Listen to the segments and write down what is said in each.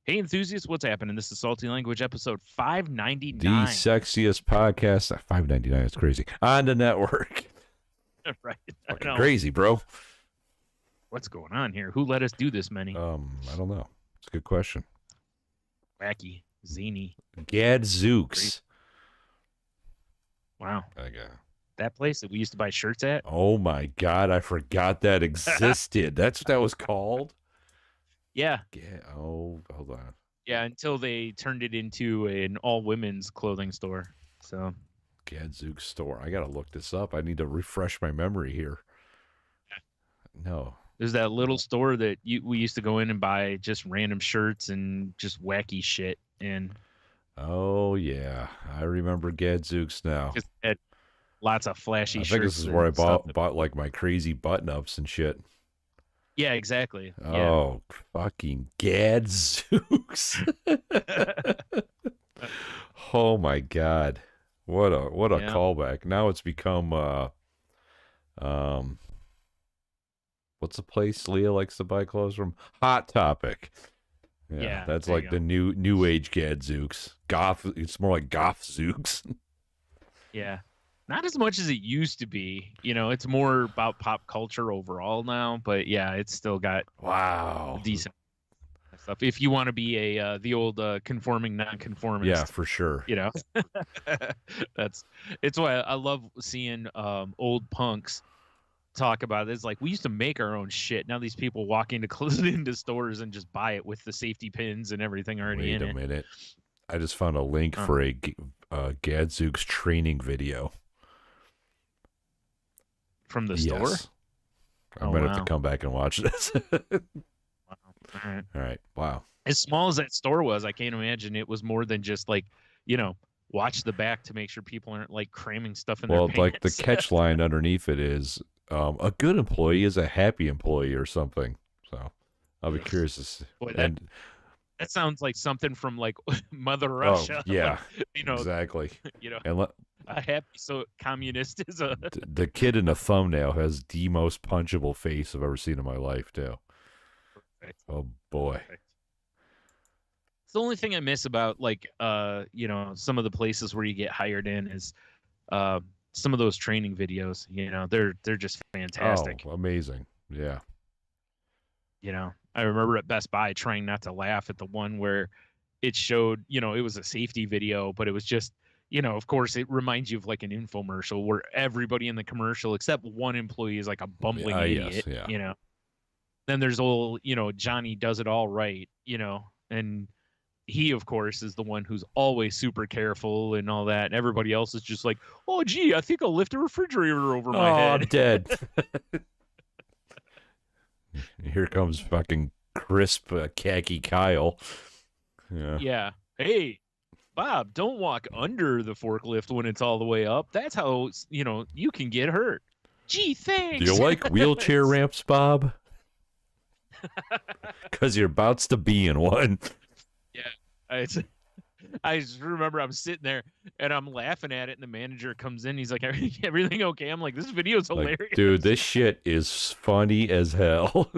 Hey, enthusiasts, what's happening? This is Salty Language episode The 599. sexiest podcast. 5.99. It's crazy on the network. Right. I Fucking know. crazy, bro. What's going on here? Who let us do this many? I don't know. It's a good question. Wacky, zany. Gadzooks. Wow. Okay. That place that we used to buy shirts at? Oh my god, I forgot that existed. That's what that was called. Yeah. Oh, hold on. Yeah, until they turned it into an all-women's clothing store. So Gadzooks store. I gotta look this up. I need to refresh my memory here. No. there's that little store that we used to go in and buy just random shirts and just wacky shit. And Oh yeah, I remember Gadzooks now. just had lots of flashy I shirts. think this is where I and stuff. bought like my crazy button ups and shit. Yeah, exactly. Oh, fucking Gadzooks. Oh my god. What a Yeah. callback. Now it's become what's the place Leah likes to buy clothes from? Hot Topic. Yeah, That's there you like go. the new age Gadzooks. Goth, it's more like Gothzooks. Yeah. Not as much as it used to be. You know, it's more about pop culture overall now, but yeah, it's still got Wow. decent stuff. If you want to be a the old conforming nonconformist, Yeah, for sure. you know. It's why I love seeing old punks talk about it. It's like we used to make our own shit. Now these people walk into stores and just buy it with the safety pins and everything already Wait in a it. minute. I just found a link for a Gadzooks training video. From the store? Yes. I'm going to have to come back and watch this. Wow. All right. All right. Wow. As small as that store was, I can't imagine it was more than just like, you know, watch the back to make sure people aren't like cramming stuff in their pants. Like the catch line underneath it is a good employee is a happy employee or something. So I'll be curious to see. Boy, that sounds like something from like Mother Russia. Yeah, like, you know, exactly. You know, And a happy communist is a the kid in the thumbnail has the most punchable face I've ever seen in my life, too. Perfect. Oh, boy. Perfect. It's the only thing I miss about like you know, some of the places where you get hired in is some of those training videos. You know, they're just fantastic. Oh, amazing. Yeah. You know, I remember at Best Buy trying not to laugh at the one where it showed, you know, it was a safety video, but it was just, you know, of course, it reminds you of like an infomercial where everybody in the commercial except one employee is like a bumbling idiot. Yes, yeah. You know, then there's old, you know, Johnny does it all right. You know, and he, of course, is the one who's always super careful and all that. And everybody else is just like, oh, gee, I think I'll lift a refrigerator over my head. I'm dead. Here comes fucking crisp khaki Kyle. Yeah. Yeah. Hey, Bob, don't walk under the forklift when it's all the way up. That's how, you know, you can get hurt. Gee, thanks. Do you like wheelchair ramps, Bob? Because you're about to be in one. Yeah. I just remember I'm sitting there and I'm laughing at it, and the manager comes in. He's like, "Everything okay?" I'm like, "This video's hilarious, like, dude. This shit is funny as hell."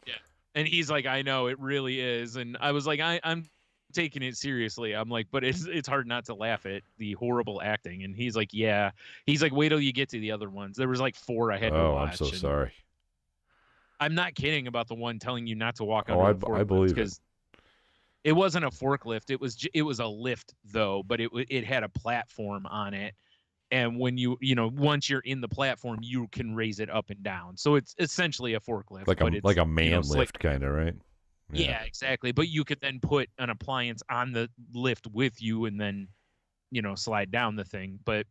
Yeah, and he's like, "I know, it really is." And I was like, "I'm taking it seriously." I'm like, "But it's hard not to laugh at the horrible acting." And he's like, "Yeah." He's like, "Wait till you get to the other ones." There was like 4 I had to watch. I'm so sorry. I'm not kidding about the one telling you not to walk Oh, under the forklift. I believe it. Because it wasn't a forklift. It was a lift though, but it had a platform on it, and when you know once you're in the platform, you can raise it up and down. So it's essentially a forklift, like a man you know, lift kind of, right? Yeah, exactly. But you could then put an appliance on the lift with you, and then you know slide down the thing. But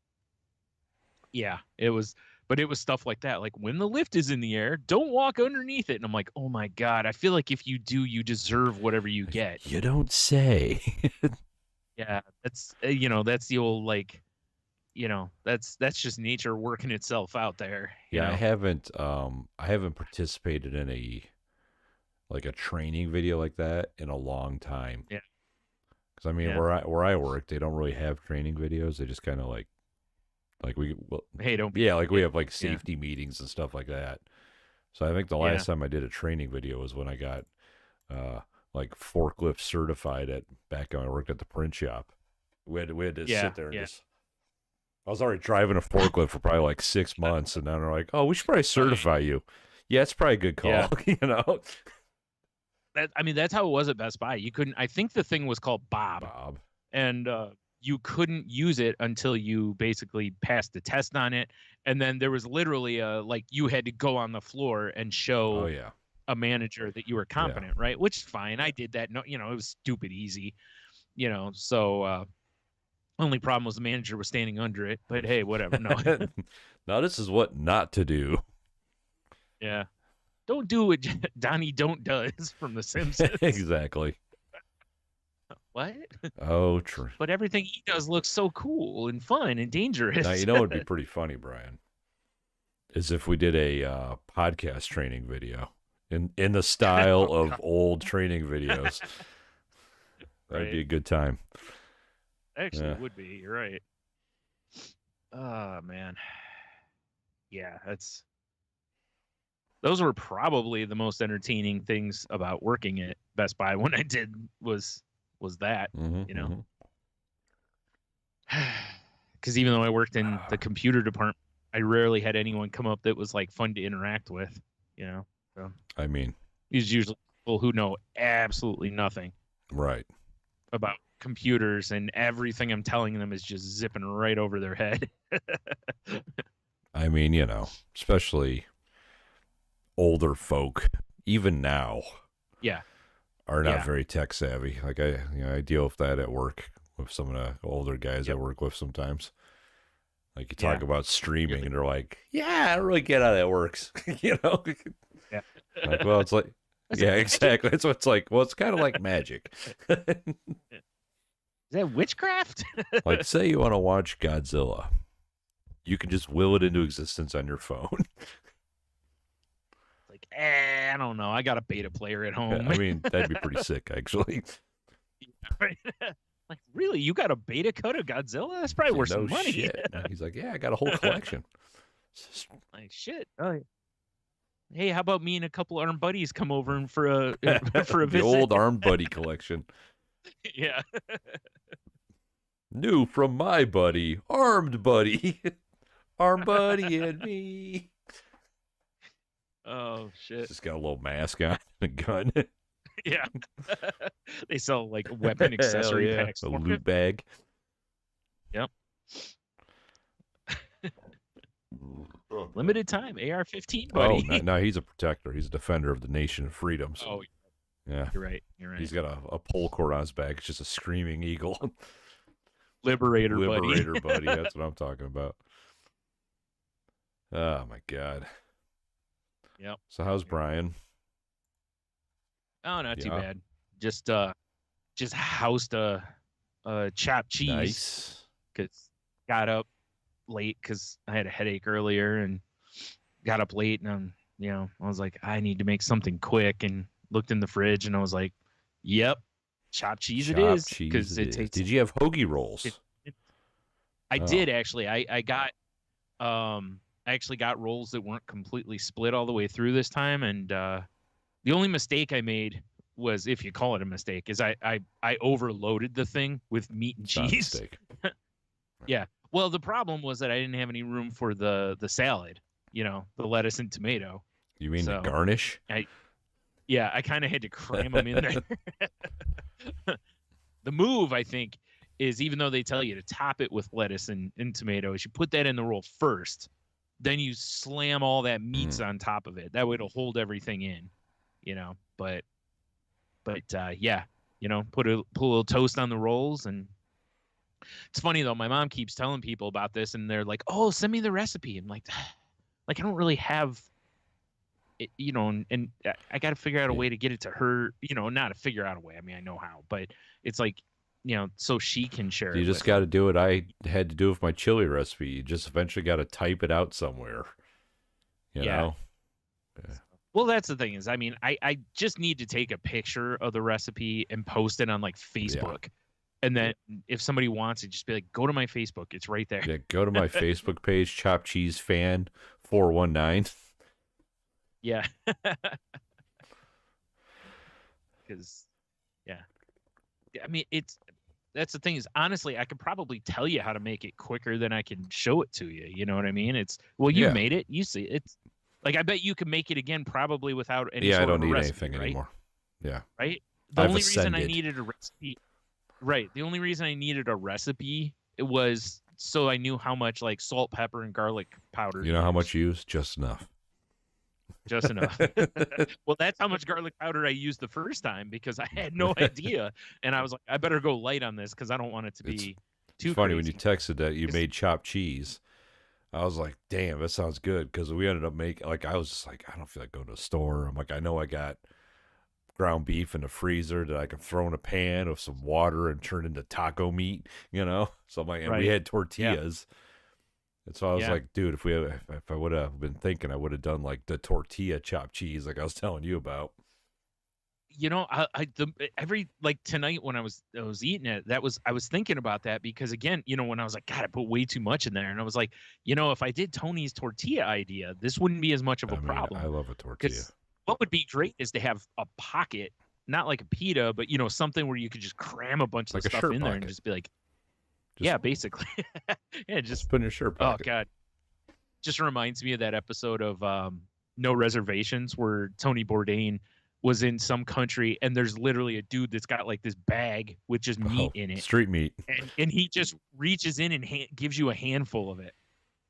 yeah, it was stuff like that. Like when the lift is in the air, don't walk underneath it. And I'm like, oh my God, I feel like if you do, you deserve whatever you get. You don't say. Yeah, that's you know, that's the old like, you know, that's just nature working itself out there. You know? I haven't participated in a training video like that in a long time. Yeah. Because I mean, where I work, they don't really have training videos. They just kind of like we hey, don't be we have like safety meetings and stuff like that. So I think the last time I did a training video was when I got like forklift certified at back when I worked at the print shop. We had to sit there and just. I was already driving a forklift for probably like 6 months, and then they're like, "Oh, we should probably certify you." Yeah, it's probably a good call, you know. That's how it was at Best Buy. You couldn't. I think the thing was called Bob, and you couldn't use it until you basically passed the test on it. And then there was literally like you had to go on the floor and show a manager that you were competent, right? Which is fine. I did that. No, it was stupid easy, So only problem was the manager was standing under it. But hey, whatever. No. Now this is what not to do. Yeah. Don't do what Donnie Don't does from The Simpsons. Exactly. What? Oh, true. But everything he does looks so cool and fun and dangerous. Now, you know what would be pretty funny, Brian, is if we did a podcast training video in the style of old training videos. That'd be a good time. Actually, it would be. You're right. Oh, man. Yeah, those were probably the most entertaining things about working at Best Buy when I did was that, Because even though I worked in the computer department, I rarely had anyone come up that was like fun to interact with, So I mean, these usually people who know absolutely nothing, right, about computers, and everything I'm telling them is just zipping right over their head. I mean, especially older folk, even now, are not very tech savvy. Like I deal with that at work with some of the older guys I work with sometimes. Like you talk about streaming, and they're like, "Yeah, I don't really get how that works," Yeah. Like, well, it's like, exactly. It's what's like. Well, it's kind of like magic. Is that witchcraft? Like, say you want to watch Godzilla, you can just will it into existence on your phone. Like, I don't know. I got a beta player at home. I mean, that'd be pretty sick, actually. Like, really? You got a beta cut of Godzilla? That's probably worth some money. Shit. He's like, yeah, I got a whole collection. Like, shit. Oh, yeah. Hey, how about me and a couple armed buddies come over and for a visit? The old armed buddy collection. Yeah. New from my buddy, armed buddy. Armed buddy and me. Oh, shit. Just got a little mask on, a gun. Yeah. They sell like weapon accessory packs. A loot bag. Yep. Limited time, AR-15, buddy. Oh, no, he's a protector. He's a defender of the nation of freedom. So. Oh, yeah. You're right. He's got a pole cord on his back. It's just a screaming eagle. Liberator buddy. That's what I'm talking about. Oh, my God. Yep. So how's Brian? Oh, not too bad. Just housed a chopped cheese. Nice. Cause got up late because I had a headache earlier, and got up late, and I was like, I need to make something quick, and looked in the fridge, and I was like, yep, chopped cheese it is. Because it tastes. Did you have hoagie rolls? I did actually. I got I actually got rolls that weren't completely split all the way through this time, and the only mistake I made was, if you call it a mistake, is I overloaded the thing with meat and cheese. Yeah. Well, the problem was that I didn't have any room for the salad, the lettuce and tomato. You mean the garnish? I kind of had to cram them in there. The move, I think, is, even though they tell you to top it with lettuce and tomatoes, you put that in the roll first. Then you slam all that meats on top of it. That way it'll hold everything in, But yeah, put a little toast on the rolls. And it's funny though, my mom keeps telling people about this, and they're like, "Oh, send me the recipe." I'm like I don't really have it, and I got to figure out a way to get it to her, not to figure out a way. I mean, I know how, but it's like, so she can share it. You just got to do it. I had to do it with my chili recipe. You just eventually got to type it out somewhere. You know? Yeah. Well, that's the thing is, I mean, I just need to take a picture of the recipe and post it on like Facebook. Yeah. And then if somebody wants it, just be like, go to my Facebook. It's right there. Yeah, go to my Facebook page, Chopped Cheese Fan 419. Yeah. Because Yeah. I mean, that's the thing is, honestly, I could probably tell you how to make it quicker than I can show it to you. You know what I mean? You made it. You see, it's like, I bet you can make it again probably without any sort I don't of a need recipe, anything anymore. Yeah. Right? The only reason I needed a recipe, right? The only reason I needed a recipe, it was so I knew how much like salt, pepper, and garlic powder. You know how much you use? Just enough. Just enough. Well, that's how much garlic powder I used the first time because I had no idea, and I was like, I better go light on this because I don't want it to be too funny crazy. When you texted that you made chopped cheese. I was like, damn, that sounds good, because we ended up making, like, I was just like, I don't feel like going to the store. I'm like, I know I got ground beef in the freezer that I can throw in a pan with some water and turn into taco meat, you know? So I'm like, and we had tortillas. Yeah. And so I was like, dude, if I would have been thinking, I would have done like the tortilla chopped cheese like I was telling you about. You know, every like tonight when I was eating it, I was thinking about that because again, you know, when I was like, God, I put way too much in there, and I was like, you know, if I did Tony's tortilla idea, this wouldn't be as much of a problem. I love a tortilla. What would be great is to have a pocket, not like a pita, but you know, something where you could just cram a bunch of stuff in there and just be like, basically, yeah, just put in your shirt pocket. Oh God, just reminds me of that episode of No Reservations where Tony Bourdain was in some country and there's literally a dude that's got like this bag with just meat in it, street meat, and he just reaches in and gives you a handful of it.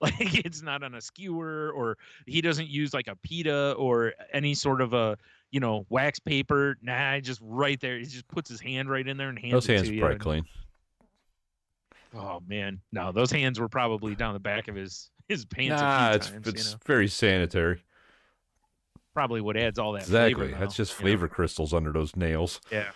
Like it's not on a skewer, or he doesn't use like a pita or any sort of a, you know, wax paper. Nah, just right there. He just puts his hand right in there and hands it to you. Those hands probably clean. Oh man, no, those hands were probably down the back of his pants. Nah, it's very sanitary. Probably what adds all that flavor. Exactly. That's just flavor crystals under those nails. Yeah.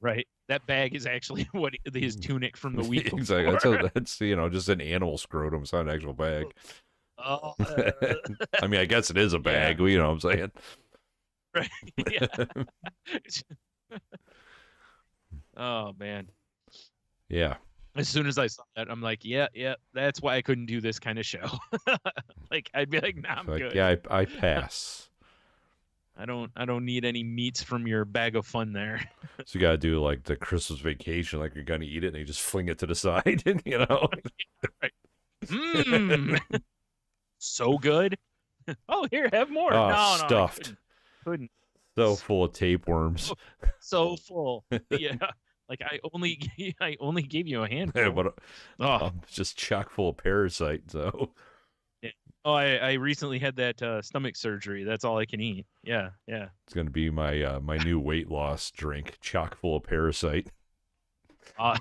Right. That bag is actually what his tunic from the week before. Exactly. That's you know, just an animal scrotum. It's not an actual bag. Oh. I mean, I guess it is a bag. You know what I'm saying? Right. Yeah. Oh man. Yeah. As soon as I saw that, I'm like, yeah, that's why I couldn't do this kind of show. Like, I'd be like, nah, I'm good. Yeah, I pass. I don't need any meats from your bag of fun there. So you gotta do like the Christmas vacation, like you're gonna eat it and you just fling it to the side, and you know. Right. So good. Oh, here, have more. Oh, no, stuffed. Couldn't. So full of tapeworms. So full. Yeah. Like I only gave you a handful. Yeah, but just chock full of parasites. So. Yeah. Oh, I recently had that stomach surgery. That's all I can eat. Yeah. It's gonna be my my new weight loss drink, chock full of parasite. I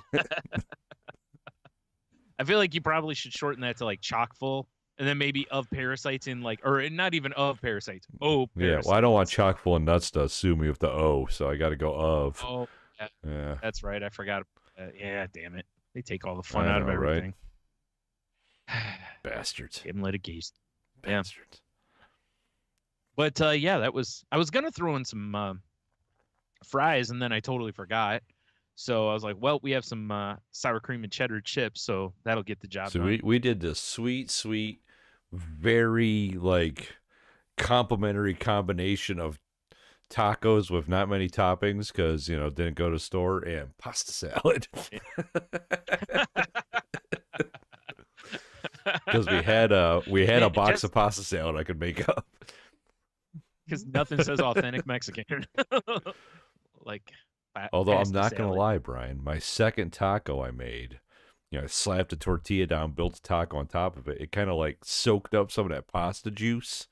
feel like you probably should shorten that to like chock full, and then maybe of parasites in like, or not even of parasites. Oh, parasites. Yeah. Well, I don't want chock full of nuts to sue me with the O, so I got to go of. Oh, yeah. That's right. I forgot. Yeah, damn it. They take all the fun out of everything. Right? Bastards. Give them litigation. Bastards. Yeah. But yeah, I was gonna throw in some fries, and then I totally forgot. So I was like, well, we have some sour cream and cheddar chips, so that'll get the job done. So we did this sweet, very like complimentary combination of tacos with not many toppings because, you know, didn't go to store, and pasta salad. Because we had a box of pasta salad I could make up. Because nothing says authentic Mexican. Like, although I'm not going to lie, Brian, my second taco I made, you know, I slapped a tortilla down, built a taco on top of it. It kind of like soaked up some of that pasta juice.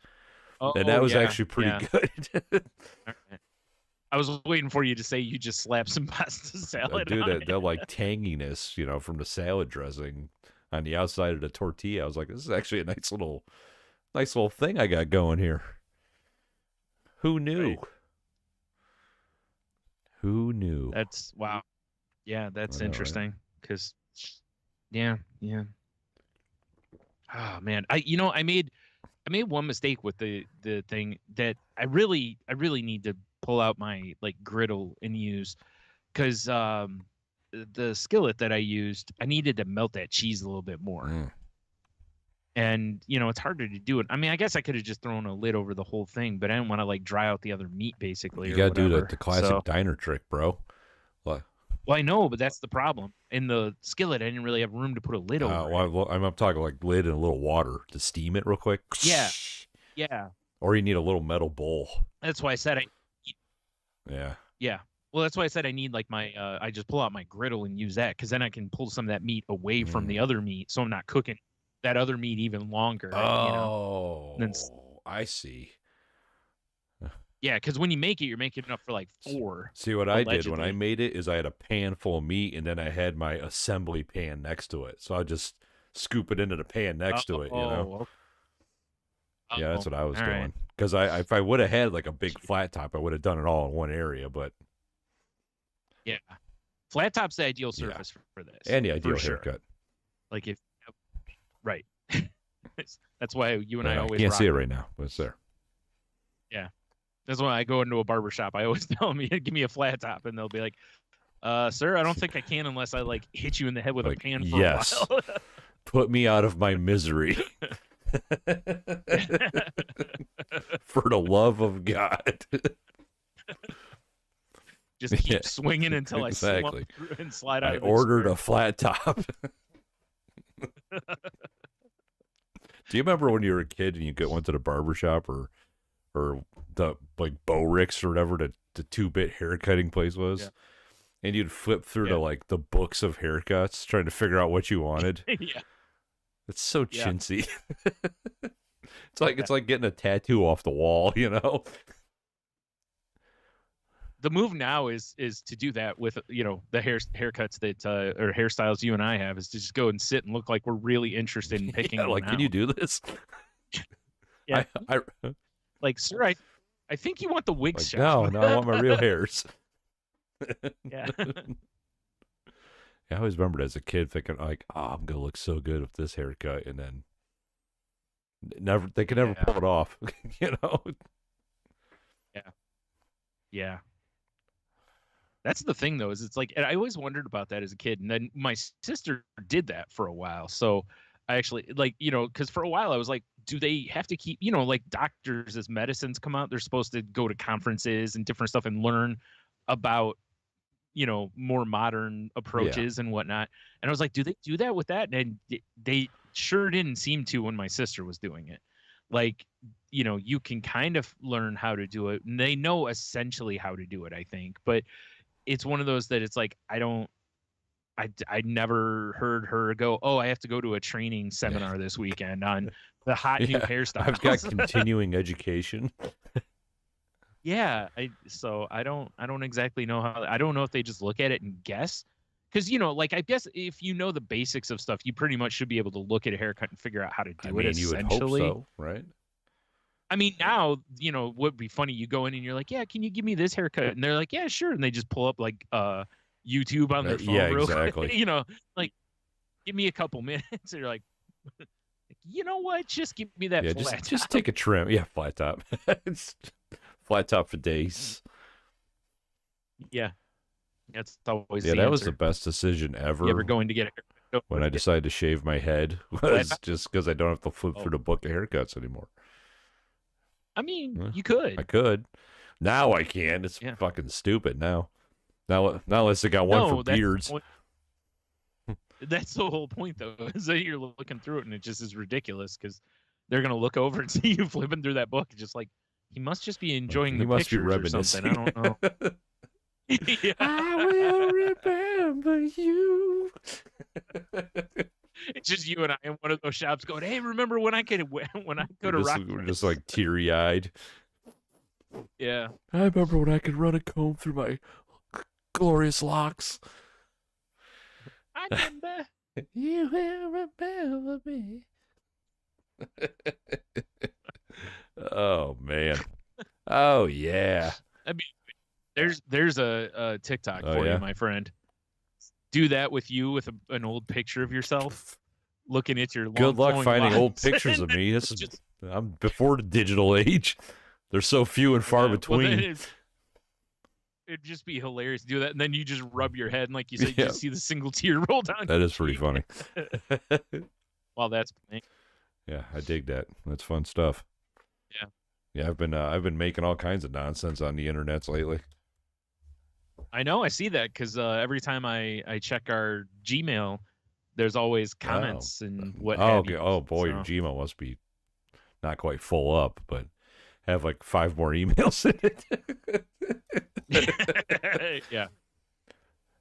And that was actually pretty good. Right. I was waiting for you to say you just slapped some pasta salad. Dude, that like tanginess, you know, from the salad dressing on the outside of the tortilla. I was like, this is actually a nice little thing I got going here. Who knew? Right. Who knew? That's wow. Yeah, that's interesting. Because, yeah. Oh man, I made one mistake with the thing that I really need to pull out my like griddle and use, because the skillet that I used, I needed to melt that cheese a little bit more. And you know, it's harder to do it. I mean, I guess I could have just thrown a lid over the whole thing, but I didn't want to like dry out the other meat basically. You gotta do the classic diner trick, bro. Well, I know, but that's the problem. In the skillet, I didn't really have room to put a lid over it. Well, I'm talking like lid and a little water to steam it real quick. Yeah. Yeah. Or you need a little metal bowl. That's why I said Yeah. Yeah. Well, that's why I said I need like my I just pull out my griddle and use that, because then I can pull some of that meat away from the other meat, so I'm not cooking that other meat even longer. Oh, I see. Yeah, because when you make it, you're making enough for like 4. See, what allegedly. I did when I made it is I had a pan full of meat, and then I had my assembly pan next to it. So I just scoop it into the pan next to it, you know? Yeah, that's what I was doing. Because if I would have had like a big flat top, I would have done it all in one area, but... Yeah. Flat top's the ideal surface for this. And the ideal haircut. Like if... Right. That's why you and I always can't see it right now, but it's there. Yeah. That's why I go into a barber shop. I always tell them, give me a flat top. And they'll be like, sir, I don't think I can unless I like hit you in the head with a pan for a while. Put me out of my misery. For the love of God. Just keep swinging until I slump through and slide out of the ordered a flat top. Do you remember when you were a kid and you went to the barber shop or the like Bo Ricks or whatever the 2-bit haircutting place was? Yeah. And you'd flip through to like the books of haircuts trying to figure out what you wanted. Yeah. It's so chintzy. It's like getting a tattoo off the wall, you know? The move now is to do that with, the haircuts that or hairstyles you and I have, is to just go and sit and look like we're really interested in picking one like, out. Can you do this? Yeah. Like, sir, I think you want the wig shot. No, I want my real hairs. Yeah. I always remembered as a kid thinking like, I'm gonna look so good with this haircut, and then they can never pull it off, you know? Yeah. Yeah. That's the thing, though, is it's like, and I always wondered about that as a kid. And then my sister did that for a while. So I actually, like, because for a while I was like, do they have to keep, like doctors, as medicines come out, they're supposed to go to conferences and different stuff and learn about, more modern approaches and whatnot. And I was like, do they do that with that? And they sure didn't seem to when my sister was doing it. Like, you can kind of learn how to do it, and they know essentially how to do it, I think. But it's one of those that it's like, I never heard her go, oh, I have to go to a training seminar this weekend on the hot new hairstyles. I've got continuing education. Yeah. So I don't exactly know how. I don't know if they just look at it and guess. Because, like, I guess if you know the basics of stuff, you pretty much should be able to look at a haircut and figure out how to do it, essentially. You would hope so, right? I mean, now, would be funny. You go in and you're like, yeah, can you give me this haircut? And they're like, yeah, sure. And they just pull up like YouTube on their phone real exactly. quick. Like, give me a couple minutes. And you're like, you know what? Just give me that flat top. Just take a trim. Yeah, flat top. It's flat top for days. Yeah. That's always that was the best decision ever. You ever going to get a haircut? When I decided to shave my head was just because I don't have to flip through the book of haircuts anymore. I mean, you could. I could. Now I can. It's fucking stupid now. Now unless they got one for beards. That's the whole point, though, is that you're looking through it and it just is ridiculous because they're going to look over and see you flipping through that book. It's just like, he must just be enjoying the pictures or something. I don't know. Yeah. I will remember you. It's just you and I in one of those shops going, hey, remember when I go to Rock? We're just like teary-eyed. Yeah. I remember when I could run a comb through my glorious locks. I remember. You will remember me. Oh, man. Oh, yeah. I mean, there's a TikTok for you, my friend. Do that with you with an old picture of yourself looking at your long Good luck finding lines. Old pictures of me. I'm before the digital age. They're so few and far between. Well, it'd just be hilarious to do that, and then you just rub your head, and like you said, you just see the single tear roll down. That is pretty funny. While that's playing. Yeah, I dig that. That's fun stuff. Yeah. Yeah, I've been making all kinds of nonsense on the internets lately. I know. I see that because every time I check our Gmail, there's always comments and what have you. Oh, boy, your Gmail must be not quite full up, but have like 5 more emails in it. Yeah.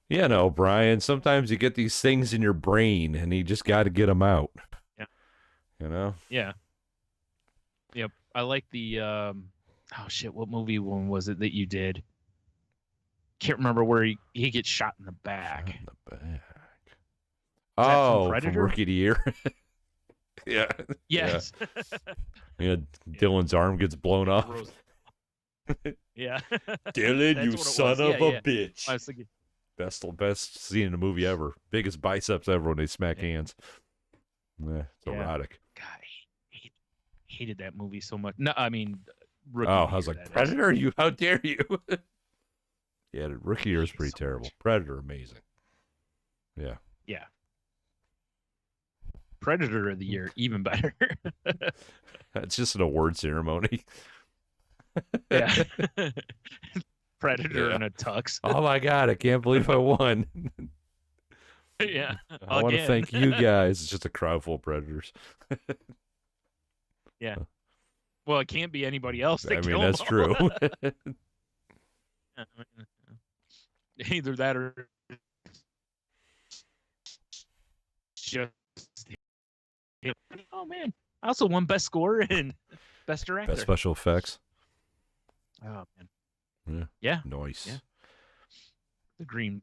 You know, Brian, sometimes you get these things in your brain and you just got to get them out. Yeah. You know? Yeah. Yep. I like the, oh shit, what movie one was it that you did? Can't remember where he gets shot in the back. Shot in the back. Oh, from Rookie of the Year? Yeah. Yes. Yeah. Dylan's arm gets blown off. Yeah. Dylan, you son of a bitch. I was thinking, best scene in the movie ever. Biggest biceps ever when they smack hands. It's erotic. God, I hated that movie so much. No, I mean, Rookie I was like, Predator, how dare you? Yeah, the Rookie Year is pretty terrible. Much. Predator, amazing. Yeah. Yeah. Predator of the Year, even better. It's just an award ceremony. Yeah. Predator in a tux. Oh my God, I can't believe I won. Yeah. I want to thank you guys. It's just a crowd full of predators. Yeah. Well, it can't be anybody else. I mean, that's true. Either that or just, oh man, I also won best score and best director. Best special effects. Oh man. Yeah. Nice. Yeah. The green.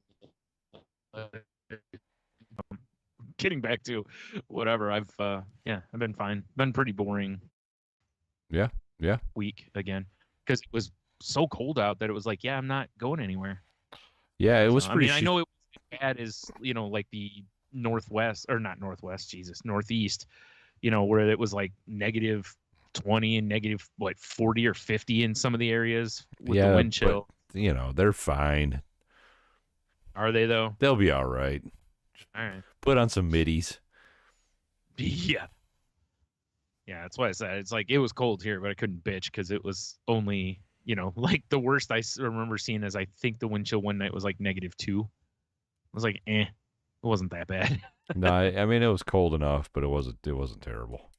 Getting back to whatever, I've been fine. Been pretty boring. Yeah. Week again because it was so cold out that it was like, I'm not going anywhere. Yeah, it was pretty. I know it was bad as like the northeast, where it was like -20 and -40 or 50 in some of the areas with the wind chill. But, they're fine. Are they though? They'll be all right. All right. Put on some middies. Yeah. Yeah, that's why I said it's like it was cold here, but I couldn't bitch because it was only, like the worst I remember seeing is I think the wind chill one night was like -2. I was like, it wasn't that bad. No, I mean it was cold enough, but it wasn't terrible.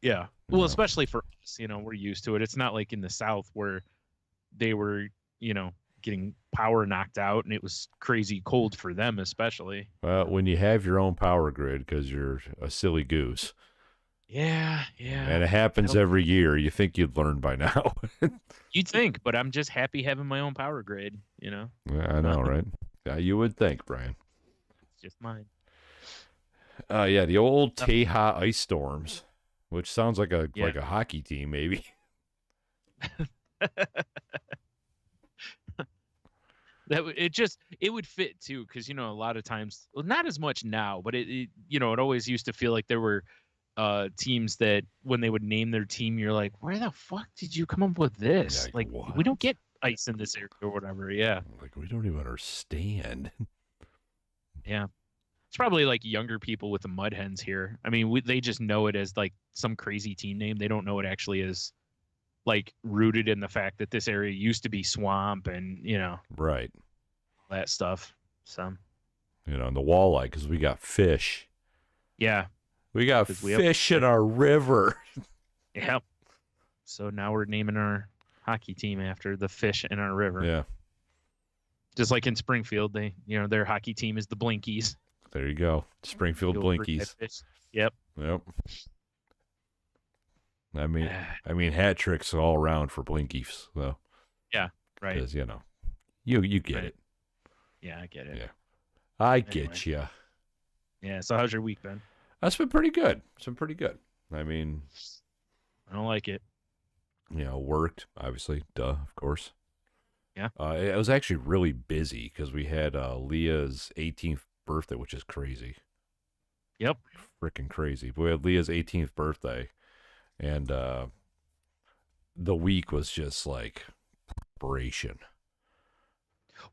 Yeah. Well, especially for us, we're used to it. It's not like in the South where they were, getting power knocked out and it was crazy cold for them, especially. Well, when you have your own power grid because you're a silly goose. Yeah. And it happens every year. You think you'd learn by now. You'd think, but I'm just happy having my own power grid, Yeah, I know, right? Yeah, you would think, Brian. It's just mine. Yeah, the old Teja Ice Storms, which sounds like a hockey team, maybe. It would fit too, because a lot of times, well, not as much now, but it always used to feel like there were teams that when they would name their team, you're like, where the fuck did you come up with this? Like what? We don't get ice in this area or whatever. Yeah. Like we don't even understand. Yeah. It's probably like younger people with the Mud Hens here. I mean, they just know it as like some crazy team name. They don't know it actually is like rooted in the fact that this area used to be swamp and, right. All that stuff. So, and the walleye, because we got fish. Yeah. We got fish in our river. Yeah. So now we're naming our hockey team after the fish in our river. Yeah. Just like in Springfield, their hockey team is the Blinkies. There you go. Springfield Blinkies. Yep. I mean, hat tricks all around for Blinkies, though. Yeah, right. Because, you get it. Yeah, I get it. Yeah. I get you. Yeah, so how's your week been? That's been pretty good. It's been pretty good. I mean, I don't like it. Worked, obviously. Duh, of course. Yeah. It was actually really busy because we had Leah's 18th birthday, which is crazy. Yep. Freaking crazy. But we had Leah's 18th birthday, and the week was just like preparation.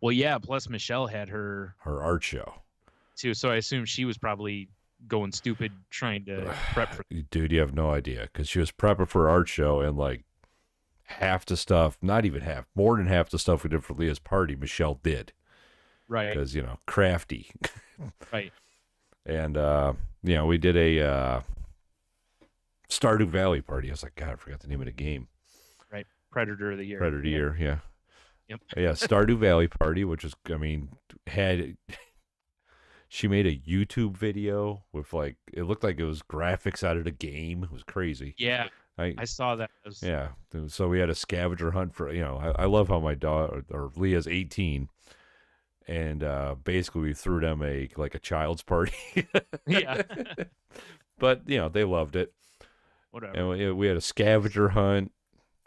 Well, yeah, plus Michelle had her art show too, so I assume she was probably going stupid trying to prep for. Dude, you have no idea, because she was prepping for art show, and like half the stuff, not even half, more than half the stuff we did for Leah's party, Michelle did. Right. Because, crafty. Right. And, we did a Stardew Valley party. I was like, God, I forgot the name of the game. Right. Predator of the Year. Predator of the Year, yeah. Yep. Yeah, Stardew Valley party, which is, she made a YouTube video with it looked like it was graphics out of the game. It was crazy. Yeah. I saw that. Yeah. So we had a scavenger hunt for, I love how my daughter, or Leah's 18. And basically we threw them a child's party. Yeah. But, they loved it. Whatever. And we had a scavenger hunt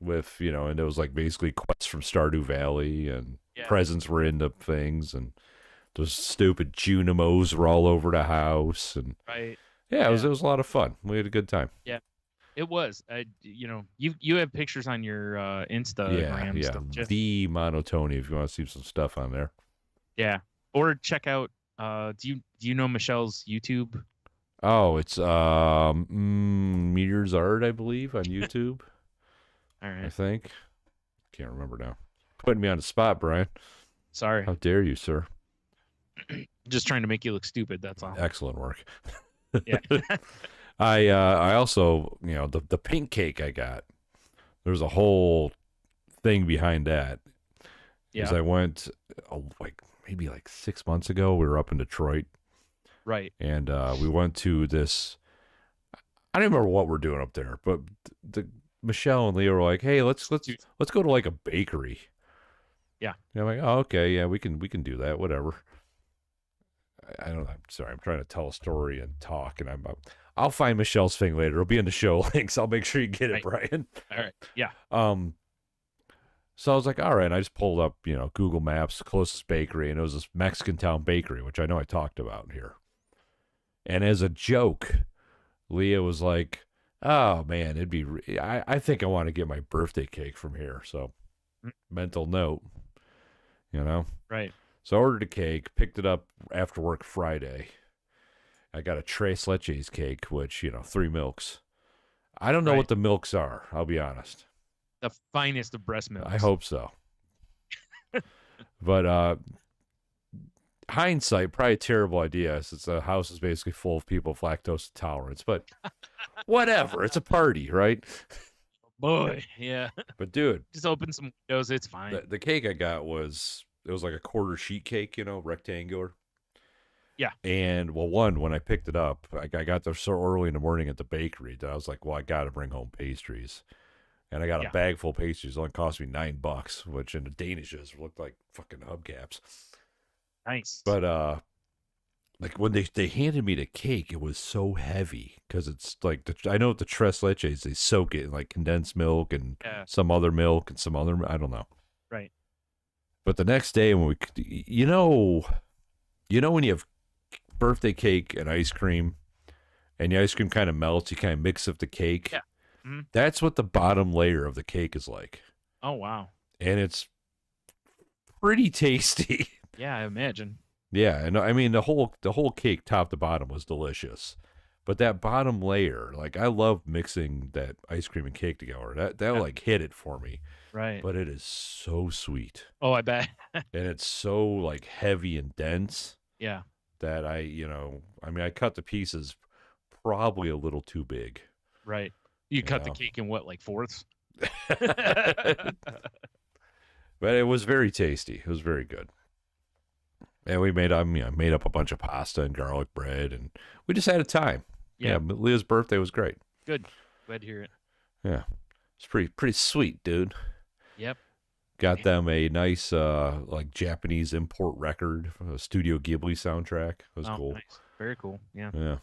with, and it was basically quests from Stardew Valley, and presents were in the things, and those stupid Junimos were all over the house, and right. Yeah, it was a lot of fun. We had a good time. Yeah, it was. You have pictures on your Instagram. Yeah. The Monotony, if you want to see some stuff on there. Yeah, or check out. Do you know Michelle's YouTube? Oh, it's Meteor's Art, I believe, on YouTube. All right. I think. Can't remember now. Putting me on the spot, Brian. Sorry. How dare you, sir? Just trying to make you look stupid, that's all. Excellent work. Yeah. I also, the pink cake I got, there's a whole thing behind that. Yeah. As I went, maybe 6 months ago, we were up in Detroit. Right. And we went to this, I don't remember what we're doing up there, but Michelle and Leah were like, hey, let's go to a bakery. Yeah. And I'm like, oh, okay, yeah, we can do that, whatever. I don't know. I'm sorry. I'm trying to tell a story and talk, and I'll find Michelle's thing later. It'll be in the show links. I'll make sure you get it, Brian. All right. Yeah. So I was like, all right. And I just pulled up, Google Maps, closest bakery, and it was this Mexican Town Bakery, which I know I talked about here. And as a joke, Leah was like, oh man, I think I want to get my birthday cake from here. So mental note, Right. So I ordered a cake, picked it up after work Friday. I got a Tres Leches cake, which, 3 milks. I don't know what the milks are, I'll be honest. The finest of breast milks. I hope so. But hindsight, probably a terrible idea, since the house is basically full of people with lactose intolerance. But whatever, it's a party, right? Boy, yeah. But dude, just open some windows, it's fine. The cake I got was like a quarter sheet cake, rectangular. Yeah. And when I picked it up, I got there so early in the morning at the bakery that I was like, well, I got to bring home pastries. And I got a bag full of pastries. It only cost me $9, which in the Danishes looked like fucking hubcaps. Nice. But when they handed me the cake, it was so heavy because it's I know the Tres Leches, they soak it in condensed milk and some other milk and some other, I don't know. Right. But the next day when when you have birthday cake and ice cream, and the ice cream kind of melts, you kind of mix up the cake. Yeah. Mm-hmm. That's what the bottom layer of the cake is like. Oh wow. And it's pretty tasty. Yeah, I imagine. Yeah, and I mean the whole cake top to bottom was delicious. But that bottom layer, I love mixing that ice cream and cake together. That hit it for me. Right. But it is so sweet. Oh, I bet. And it's so heavy and dense. Yeah. That I cut the pieces probably a little too big. Right. You cut the cake in what, fourths? But it was very tasty. It was very good. And we made up a bunch of pasta and garlic bread, and we just had a time. Yeah, Leah's birthday was great. Good. Glad to hear it. Yeah. It's pretty sweet, dude. Yep. Got them a nice Japanese import record, a Studio Ghibli soundtrack. It was cool. Nice. Very cool. Yeah. Yeah.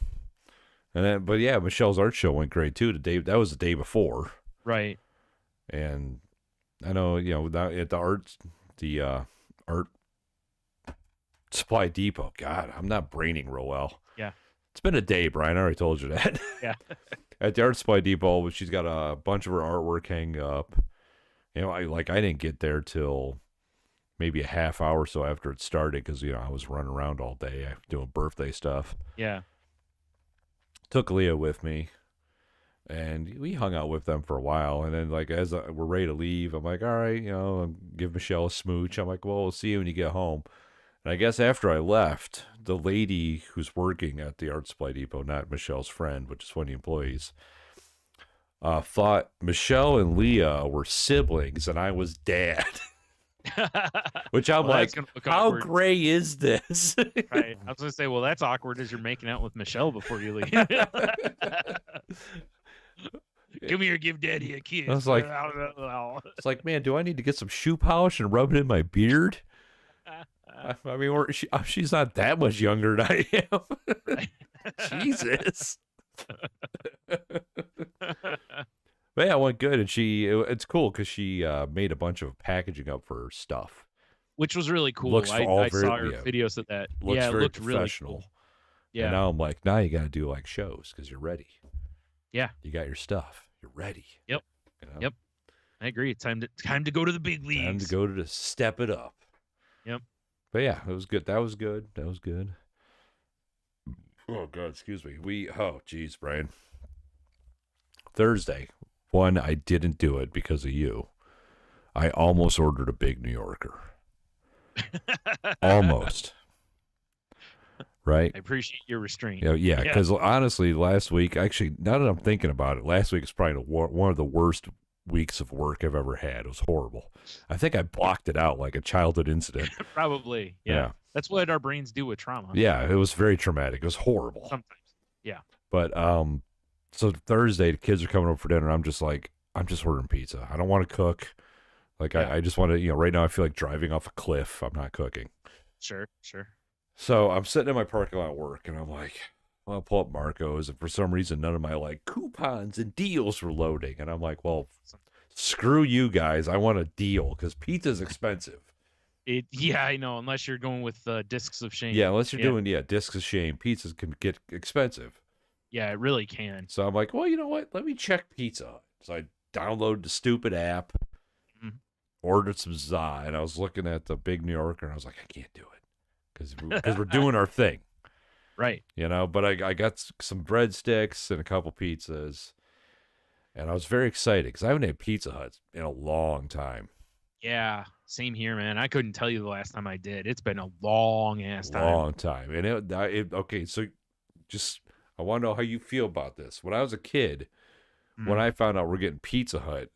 And then, but yeah, Michelle's art show went great too. That was the day before. Right. And I know, at the art supply depot. God, I'm not braining real well. Yeah. It's been a day, Brian. I already told you that. Yeah. At the art supply depot, she's got a bunch of her artwork hanging up. I didn't get there till maybe a half hour or so after it started because, I was running around all day doing birthday stuff. Yeah. Took Leah with me. And we hung out with them for a while. And then, like, as we're ready to leave, I'm like, all right, give Michelle a smooch. I'm like, well, we'll see you when you get home. And I guess after I left, the lady who's working at the art supply depot, not Michelle's friend, which is one of the employees, thought Michelle and Leah were siblings and I was dad. Which I'm like, how awkward. Gray is this? Right. I was going to say, well, that's awkward as you're making out with Michelle before you leave. Come here, give Daddy a kiss. I was like, it's like, man, do I need to get some shoe polish and rub it in my beard? I mean, she's not that much younger than I am. Right. Jesus. But yeah, it went good, and it's cool because she made a bunch of packaging up for her stuff, which was really cool. I saw her videos of that. It looked professional. Really cool. Yeah. And now I'm like, now you got to do like shows because you're ready. Yeah. You got your stuff. You're ready. Yep. Yep. I agree. It's time to go to the big leagues. Time to go to step it up. Yep. But yeah, it was good. That was good. Oh God, excuse me. Oh geez, Brian. Thursday. One, I didn't do it because of you. I almost ordered a big New Yorker. Almost. Right? I appreciate your restraint. Yeah, because honestly, last week, actually, now that I'm thinking about it, last week is probably one of the worst weeks of work I've ever had. It was horrible. I think I blocked it out like a childhood incident. Probably, yeah. That's what our brains do with trauma. Yeah, it was very traumatic. It was horrible. Sometimes, yeah. But, so Thursday, the kids are coming over for dinner. I'm just ordering pizza. I don't want to cook. Like, I just want to, right now I feel like driving off a cliff. I'm not cooking. Sure. So I'm sitting in my parking lot at work, and I'm like, well, I'll pull up Marco's, and for some reason, none of my, like, coupons and deals were loading. And I'm like, well, screw you guys. I want a deal, because pizza's expensive. Yeah, I know, unless you're going with discs of shame. Yeah, unless you're doing, discs of shame, pizzas can get expensive. Yeah, it really can. So I'm like, well, you know what? Let me check Pizza Hut. So I downloaded the stupid app, ordered some za, and I was looking at the big New Yorker, and I was like, I can't do it because we're doing our thing. Right. But I got some breadsticks and a couple pizzas, and I was very excited because I haven't had Pizza Hut in a long time. Yeah, same here, man. I couldn't tell you the last time I did. It's been a long-ass time. Long time. And okay, so just... I want to know how you feel about this. When I was a kid, when I found out we're getting Pizza Hut,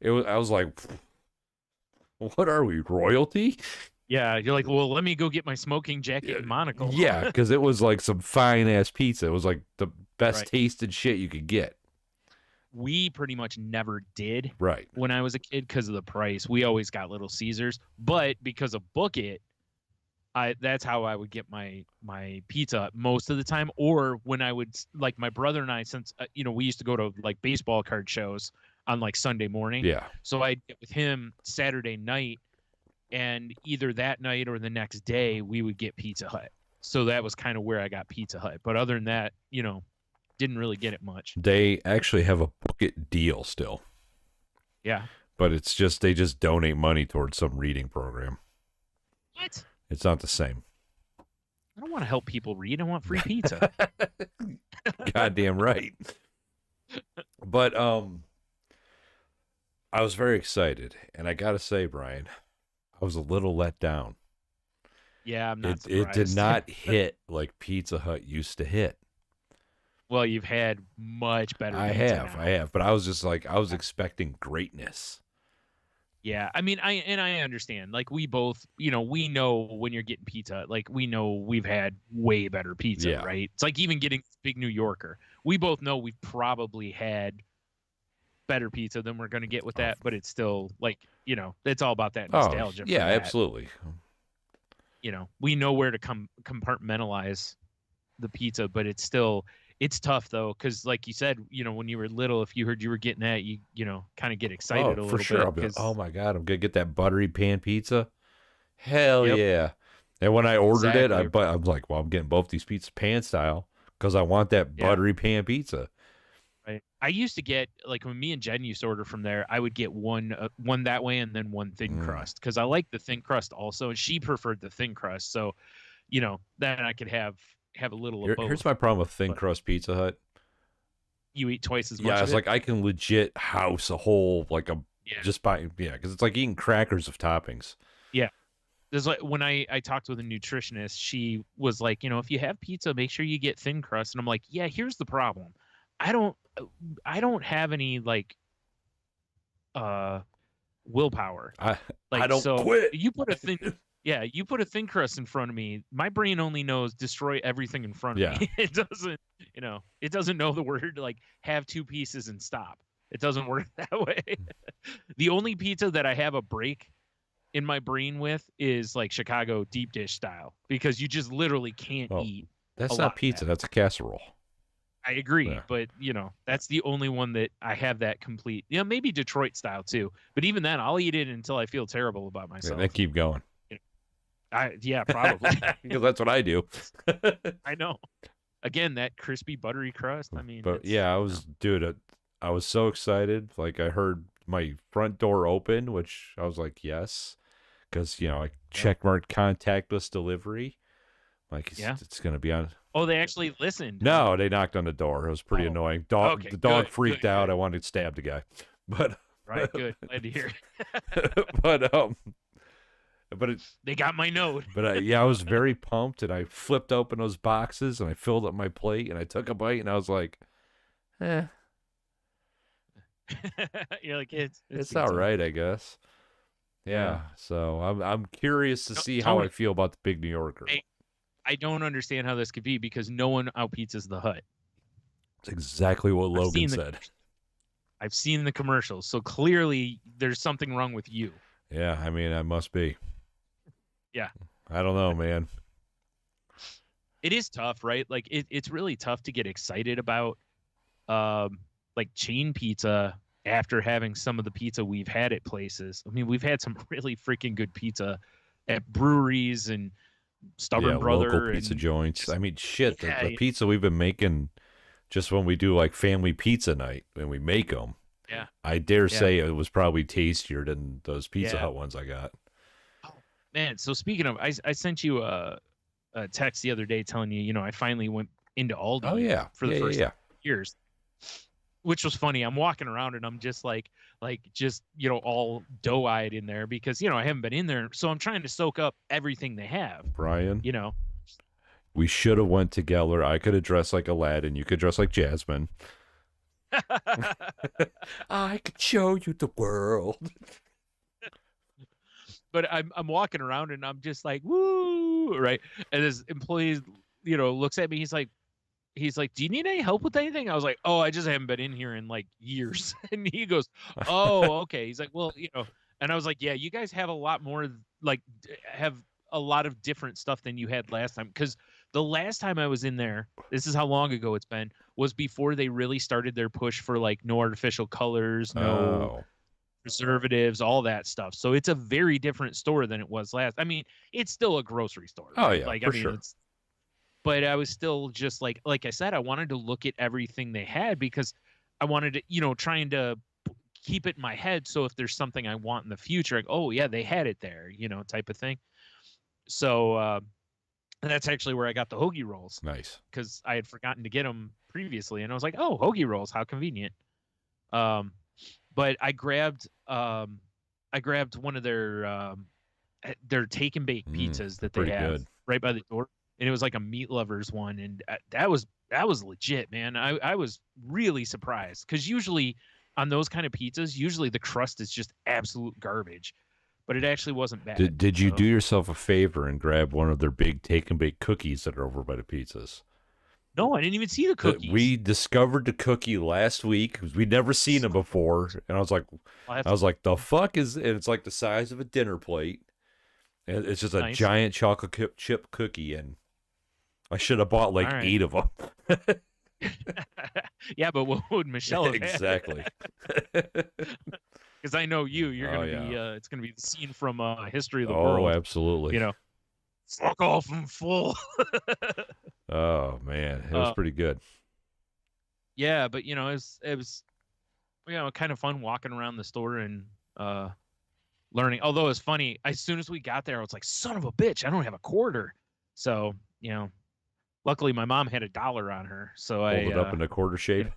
I was like, what are we, royalty? Yeah, you're like, well, let me go get my smoking jacket and monocle. Yeah, because it was like some fine-ass pizza. It was like the best tasted shit you could get. We pretty much never did when I was a kid because of the price. We always got Little Caesars, but because of Book It, that's how I would get my pizza most of the time. Or when I would, like, my brother and I, since we used to go to like baseball card shows on like Sunday morning. Yeah. So I'd get with him Saturday night, and either that night or the next day we would get Pizza Hut. So that was kind of where I got Pizza Hut. But other than that, didn't really get it much. They actually have a Book It deal still. Yeah. But it's just they just donate money towards some reading program. What? It's not the same. I don't want to help people read. I want free pizza. Goddamn right. But I was very excited, and I gotta say, Brian, I was a little let down. Yeah, I'm not surprised. It did not hit like Pizza Hut used to hit. Well, you've had much better pizza I have, but I was just like, I was expecting greatness. Yeah, I mean, I understand. Like, we both, we know when you're getting pizza, like, we know we've had way better pizza, right? It's like even getting big New Yorker. We both know we've probably had better pizza than we're going to get with that, but it's still, like, it's all about that nostalgia. Yeah, absolutely. We know where to compartmentalize the pizza, but it's still... It's tough, though, because like you said, when you were little, if you heard you were getting that, you kind of get excited a little bit. For sure. I'll be like, oh, my God, I'm going to get that buttery pan pizza. Hell yeah. And when I ordered it, I was like, well, I'm getting both these pizzas pan style because I want that buttery pan pizza. Right. I used to get, like, when me and Jen used to order from there, I would get one that way and then one thin crust because I like the thin crust also, and she preferred the thin crust. So, then I could have a little of both. Here's my problem with thin crust Pizza Hut. you eat twice as much. Yeah, it's of like I can legit house a whole just by because it's like eating crackers of toppings. Yeah. There's like when I talked with a nutritionist, she was like, if you have pizza, make sure you get thin crust. And I'm like, yeah, here's the problem. I don't have any willpower. I don't quit. You put a thin crust in front of me. My brain only knows destroy everything in front of me. It doesn't know the word like have two pieces and stop. It doesn't work that way. The only pizza that I have a break in my brain with is like Chicago deep dish style, because you just literally can't eat. That's not pizza. That's a casserole. I agree, but that's the only one that I have that complete. Maybe Detroit style too, but even then, I'll eat it until I feel terrible about myself. They keep going. Probably. Because that's what I do. I know. Again, that crispy buttery crust. I mean, but I was I was so excited. Like I heard my front door open, which I was like, yes. Because, I checkmarked contactless delivery. Like, it's going to be on. Oh, they actually listened. No, they knocked on the door. It was pretty annoying. The dog freaked out. I wanted to stab the guy. But right, good. Glad to hear. But they got my note. But I was very pumped, and I flipped open those boxes, and I filled up my plate, and I took a bite, and I was like, You're like, it's all right, I guess. Yeah, so I'm curious to see how I feel about the Big New Yorker. I don't understand how this could be, because no one out-pizzas the Hut. That's exactly what Logan said. I've seen the commercials, so clearly there's something wrong with you. Yeah, I mean, I must be. Yeah. I don't know, man. It is tough, right? Like, it's really tough to get excited about, like, chain pizza after having some of the pizza we've had at places. I mean, we've had some really freaking good pizza at breweries and Stubborn Brother. Local pizza joints. I mean, shit, the pizza we've been making just when we do, like, family pizza night, when we make them. Yeah. I dare say it was probably tastier than those Pizza Hut ones I got. Oh, man, so speaking of, I sent you a text the other day telling you, I finally went into Aldi for the first years. Which was funny. I'm walking around and I'm just all doe-eyed in there because, I haven't been in there. So I'm trying to soak up everything they have. Brian, we should have went together. I could have dressed like Aladdin. You could dress like Jasmine. I could show you the world. But I'm walking around and I'm just like, woo, right? And this employee, looks at me. He's like, do you need any help with anything? I was like, oh, I just haven't been in here in like years. And he goes, oh, okay. He's like, well, and I was like, yeah, you guys have a lot more, have a lot of different stuff than you had last time. Because the last time I was in there, this is how long ago it's been, was before they really started their push for like no artificial colors, no preservatives, all that stuff. So it's a very different store than it was last. I mean, it's still a grocery store. Right? Oh yeah, for sure. But I was still just like I said, I wanted to look at everything they had because I wanted to, trying to keep it in my head. So if there's something I want in the future, like, oh yeah, they had it there, type of thing. So and that's actually where I got the hoagie rolls. Nice. Because I had forgotten to get them previously. And I was like, oh, hoagie rolls, how convenient. But I grabbed one of their take and bake pizzas that they have right by the door. And it was like a meat lovers one. And that was legit, man. I was really surprised because usually on those kind of pizzas, usually the crust is just absolute garbage. But it actually wasn't bad. Did you do yourself a favor and grab one of their big take and bake cookies that are over by the pizzas? No, I didn't even see the cookies. We discovered the cookie last week because we'd never seen them before. And I was like, the fuck is it? And it's like the size of a dinner plate. And it's just a giant chocolate chip cookie. And I should have bought like 8 of them. Yeah, but what would Michelle have exactly? Because I know you're going to be, it's going to be the scene from History of the World. Oh, absolutely. Fuck off and full. Oh, man. It was pretty good. Yeah, but, it was kind of fun walking around the store and learning. Although it's funny, as soon as we got there, I was like, son of a bitch, I don't have a quarter. So, luckily my mom had $1 on her. So Hold it up in a quarter shape.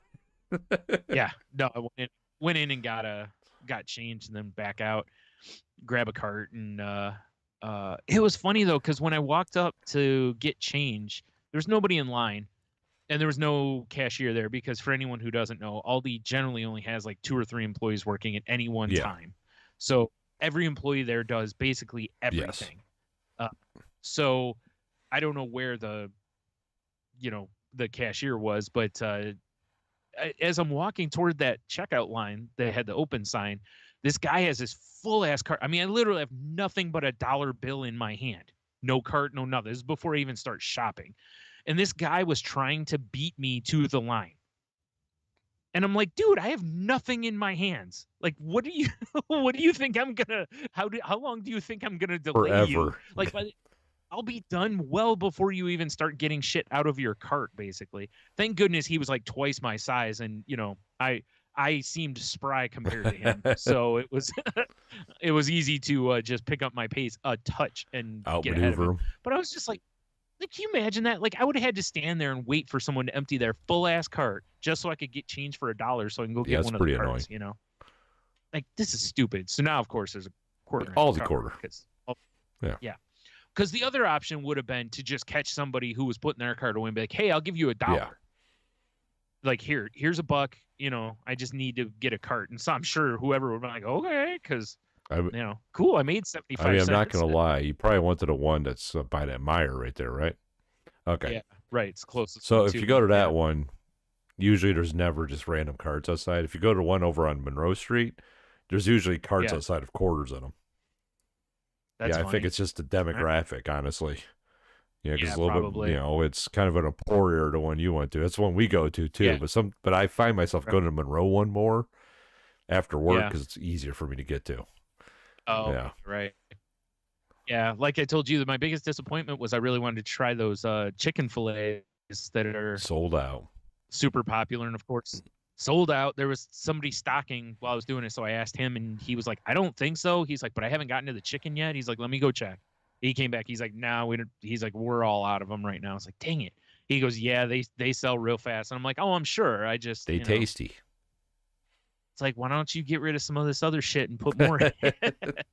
Yeah, no, I went in and got changed and then back out, grab a cart, and it was funny though because when I walked up to get change, there was nobody in line, and there was no cashier there because for anyone who doesn't know, Aldi generally only has like 2 or 3 employees working at any one time, so every employee there does basically everything. Yes. So I don't know where the cashier was, but as I'm walking toward that checkout line that had the open sign, this guy has this full ass cart. I mean, I literally have nothing but a dollar bill in my hand. No cart, no nothing. This is before I even start shopping. And this guy was trying to beat me to the line. And I'm like, dude, I have nothing in my hands. Like, what do you think I'm gonna? How long do you think I'm gonna delay Forever. You? Like, I'll be done well before you even start getting shit out of your cart, basically. Thank goodness he was like twice my size, and I seemed spry compared to him, so it was easy to just pick up my pace a touch and get ahead of him. But I was just like, can you imagine that? Like, I would have had to stand there and wait for someone to empty their full ass cart just so I could get change for $1 so I can go get one of the carts. Annoying. Like, this is stupid. So now, of course, there's a quarter. All the quarter. Yeah. Because the other option would have been to just catch somebody who was putting their cart away and be like, hey, I'll give you $1. Yeah. Like, here's $1. I just need to get a cart. And so I'm sure whoever would be like, okay, because, cool, I made 75 cents. I'm not going to lie. You probably wanted a one that's by that Meyer right there, right? Okay. Yeah, right. It's closest. So if you go to that one, usually there's never just random carts outside. If you go to one over on Monroe Street, there's usually carts outside of quarters in them. That's funny. I think it's just a demographic, honestly. Yeah, because a little bit, it's kind of an emporier to one you went to. That's the one we go to too. Yeah. But I find myself going to Monroe one more after work because it's easier for me to get to. Oh, yeah, right. Yeah, like I told you, my biggest disappointment was I really wanted to try those chicken fillets that are sold out, super popular, and of course sold out. There was somebody stocking while I was doing it, so I asked him, and he was like, "I don't think so." He's like, "But I haven't gotten to the chicken yet." He's like, "Let me go check." He came back. He's like, "No, we don't." He's like, "We're all out of them right now." I was like, "Dang it!" He goes, "Yeah, they sell real fast." And I'm like, "Oh, I'm sure. I just tasty." It's like, why don't you get rid of some of this other shit and put more in it?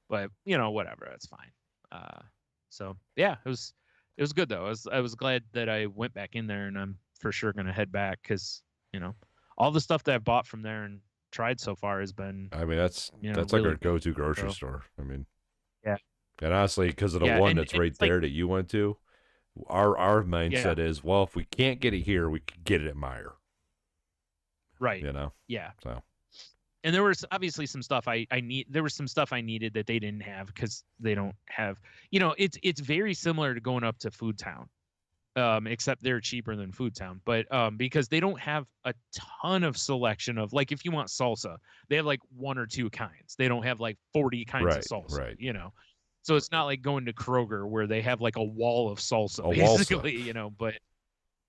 But whatever, that's fine. So yeah, it was good though. I was glad that I went back in there, and I'm for sure gonna head back because all the stuff that I've bought from there and tried so far has been. I mean, that's like our go-to grocery store. I mean, yeah. And honestly, because of the one that's right there that you went to, our mindset is, well, if we can't get it here, we could get it at Meyer. Right. Yeah. So. And there was obviously some stuff I need. There was some stuff I needed that they didn't have because they don't have. It's very similar to going up to Food Town, except they're cheaper than Food Town. But because they don't have a ton of selection of, like, if you want salsa, they have like 1 or 2 kinds. They don't have like 40 kinds of salsa. Right. So it's not like going to Kroger where they have like a wall of salsa, basically. Walsa. But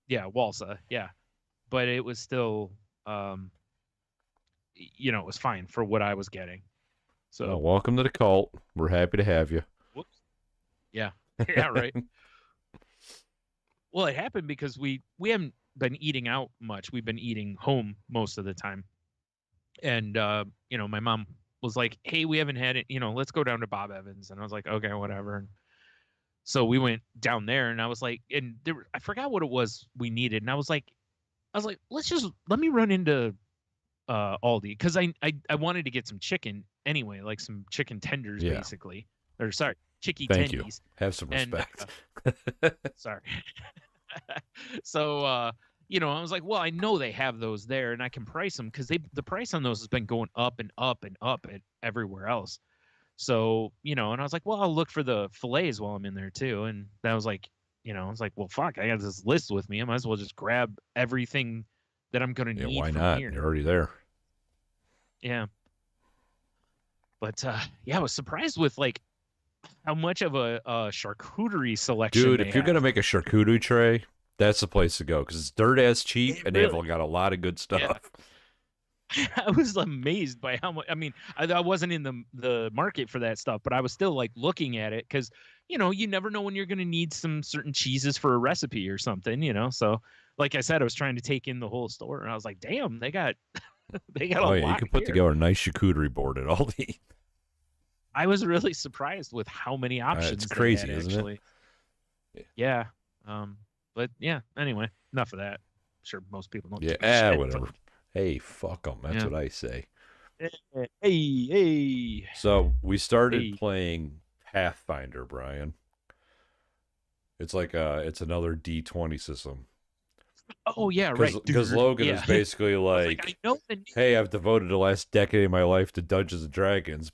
yeah, Walsa. Yeah, but it was still. It was fine for what I was getting. So welcome to the cult. We're happy to have you. Whoops. Yeah. Yeah, right. Well, it happened because we haven't been eating out much. We've been eating home most of the time. And my mom was like, "Hey, we haven't had it, let's go down to Bob Evans." And I was like, "Okay, whatever." And so we went down there, and I was like, I forgot what it was we needed. And I was like, let me run into Aldi, because I wanted to get some chicken anyway, like some chicken tenders, basically. Or sorry, chicky tendies. Thank you. Have some respect. Sorry. So I was like, well, I know they have those there, and I can price them because the price on those has been going up and up and up at everywhere else. So and I was like, well, I'll look for the fillets while I'm in there too. And that was like, I was like, well, fuck, I got this list with me. I might as well just grab everything that I'm going to need. Why not? Here. You're already there. Yeah. But I was surprised with like how much of a charcuterie selection. Dude, if you're going to make a charcuterie tray, that's the place to go because it's dirt ass cheap and they've got a lot of good stuff. Yeah. I was amazed by how much. I mean, I wasn't in the market for that stuff, but I was still like looking at it because you never know when you're going to need some certain cheeses for a recipe or something. So like I said, I was trying to take in the whole store, and I was like, damn, they got a lot. You can put together a nice charcuterie board at Aldi. I was really surprised with how many options. It's crazy, had, isn't actually. it? Yeah. But yeah, anyway, enough of that. I'm sure most people don't. Yeah, whatever. Hey, fuck them. That's what I say. Hey. So we started playing Pathfinder, Brian. It's like it's another D20 system. Oh yeah, right. Because Logan is basically like, hey, I've devoted the last decade of my life to Dungeons and Dragons,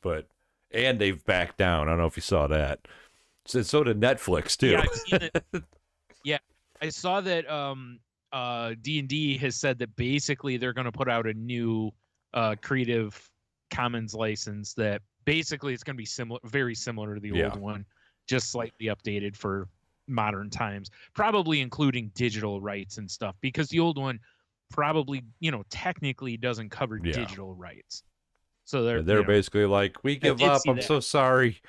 and they've backed down. I don't know if you saw that. So did Netflix too. Yeah, I've seen it. Yeah, I saw that. D&D has said that basically they're going to put out a new Creative Commons license that basically it's going to be very similar to the old one, just slightly updated for modern times, probably including digital rights and stuff, because the old one probably, technically doesn't cover digital rights. So they're basically like, we give up. I'm so sorry.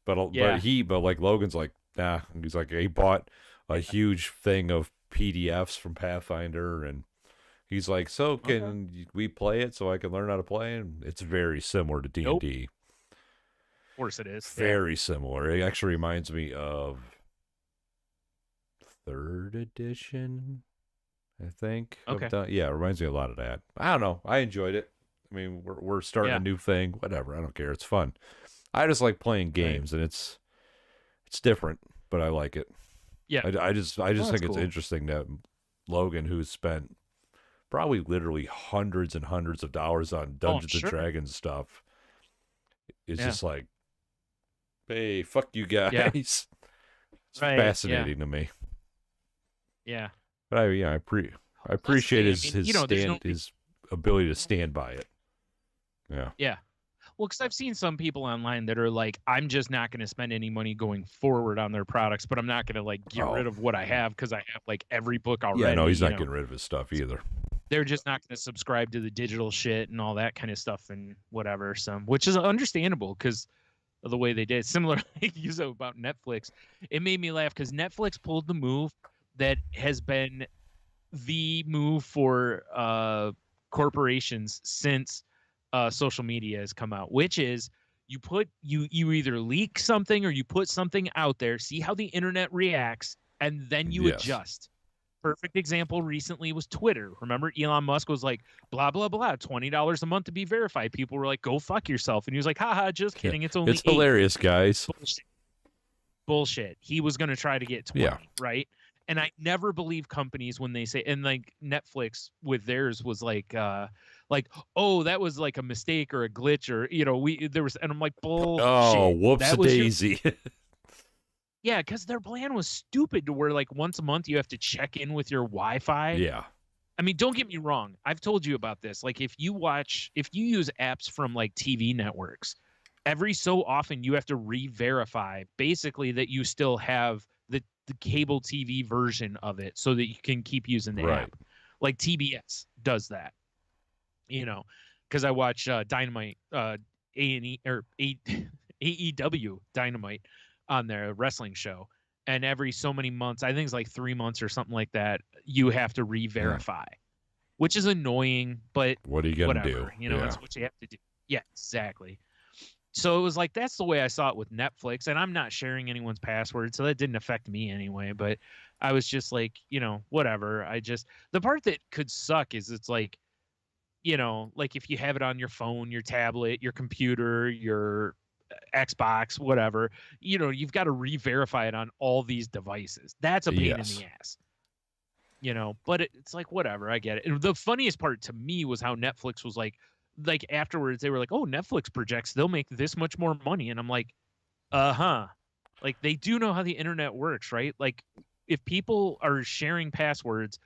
But like Logan's like, nah. And he's like, he bought a huge thing of PDFs from Pathfinder, and he's like, so can we play it so I can learn how to play? And it's very similar to D&D. Nope. Of course it is. Very similar. It actually reminds me of 3rd edition, I think. Okay. It reminds me a lot of that. I don't know. I enjoyed it. I mean, we're starting a new thing. Whatever. I don't care. It's fun. I just like playing games, and it's different, but I like it. Yeah. I just think it's interesting that Logan, who's spent probably literally hundreds and hundreds of dollars on Dungeons and Dragons stuff, is just like, hey, fuck you guys. Yeah. It's fascinating to me. Yeah. But I appreciate his ability to stand by it. Yeah. Yeah. Well, because I've seen some people online that are like, I'm just not going to spend any money going forward on their products, but I'm not going to like get rid of what I have because I have like every book already. Yeah, no, he's not getting rid of his stuff either. They're just not going to subscribe to the digital shit and all that kind of stuff and whatever. Which is understandable because of the way they did. Similar, like you said about Netflix. It made me laugh because Netflix pulled the move that has been the move for corporations since social media has come out, which is you either leak something or you put something out there, see how the internet reacts, and then you adjust. Perfect example recently was Twitter. Remember, Elon Musk was like, blah, blah, blah, $20 a month to be verified. People were like, go fuck yourself. And he was like, haha, just kidding. It's only it's hilarious, guys. Bullshit. He was going to try to get 20, right? And I never believe companies when they say, and like Netflix with theirs was like, oh, that was like a mistake or a glitch or, and I'm like, bullshit. Oh, whoops-a-daisy. Yeah, because their plan was stupid to where like once a month you have to check in with your Wi-Fi. Yeah. I mean, don't get me wrong. I've told you about this. Like if you use apps from like TV networks, every so often you have to re-verify basically that you still have the cable TV version of it so that you can keep using the app. Like TBS does that. Because I watch Dynamite, A&E or AEW Dynamite on their wrestling show, and every so many months, I think it's like 3 months or something like that, you have to re-verify, which is annoying, but what are you gonna do? That's what you have to do. Yeah, exactly. So it was like, that's the way I saw it with Netflix, and I'm not sharing anyone's password, so that didn't affect me anyway, but I was just like, whatever. The part that could suck is it's like, like if you have it on your phone, your tablet, your computer, your Xbox, whatever, you've got to re-verify it on all these devices. That's a pain in the ass. But it's like, whatever, I get it. And the funniest part to me was how Netflix was like afterwards, they were like, oh, Netflix projects they'll make this much more money. And I'm like, like they do know how the internet works, right? Like if people are sharing passwords,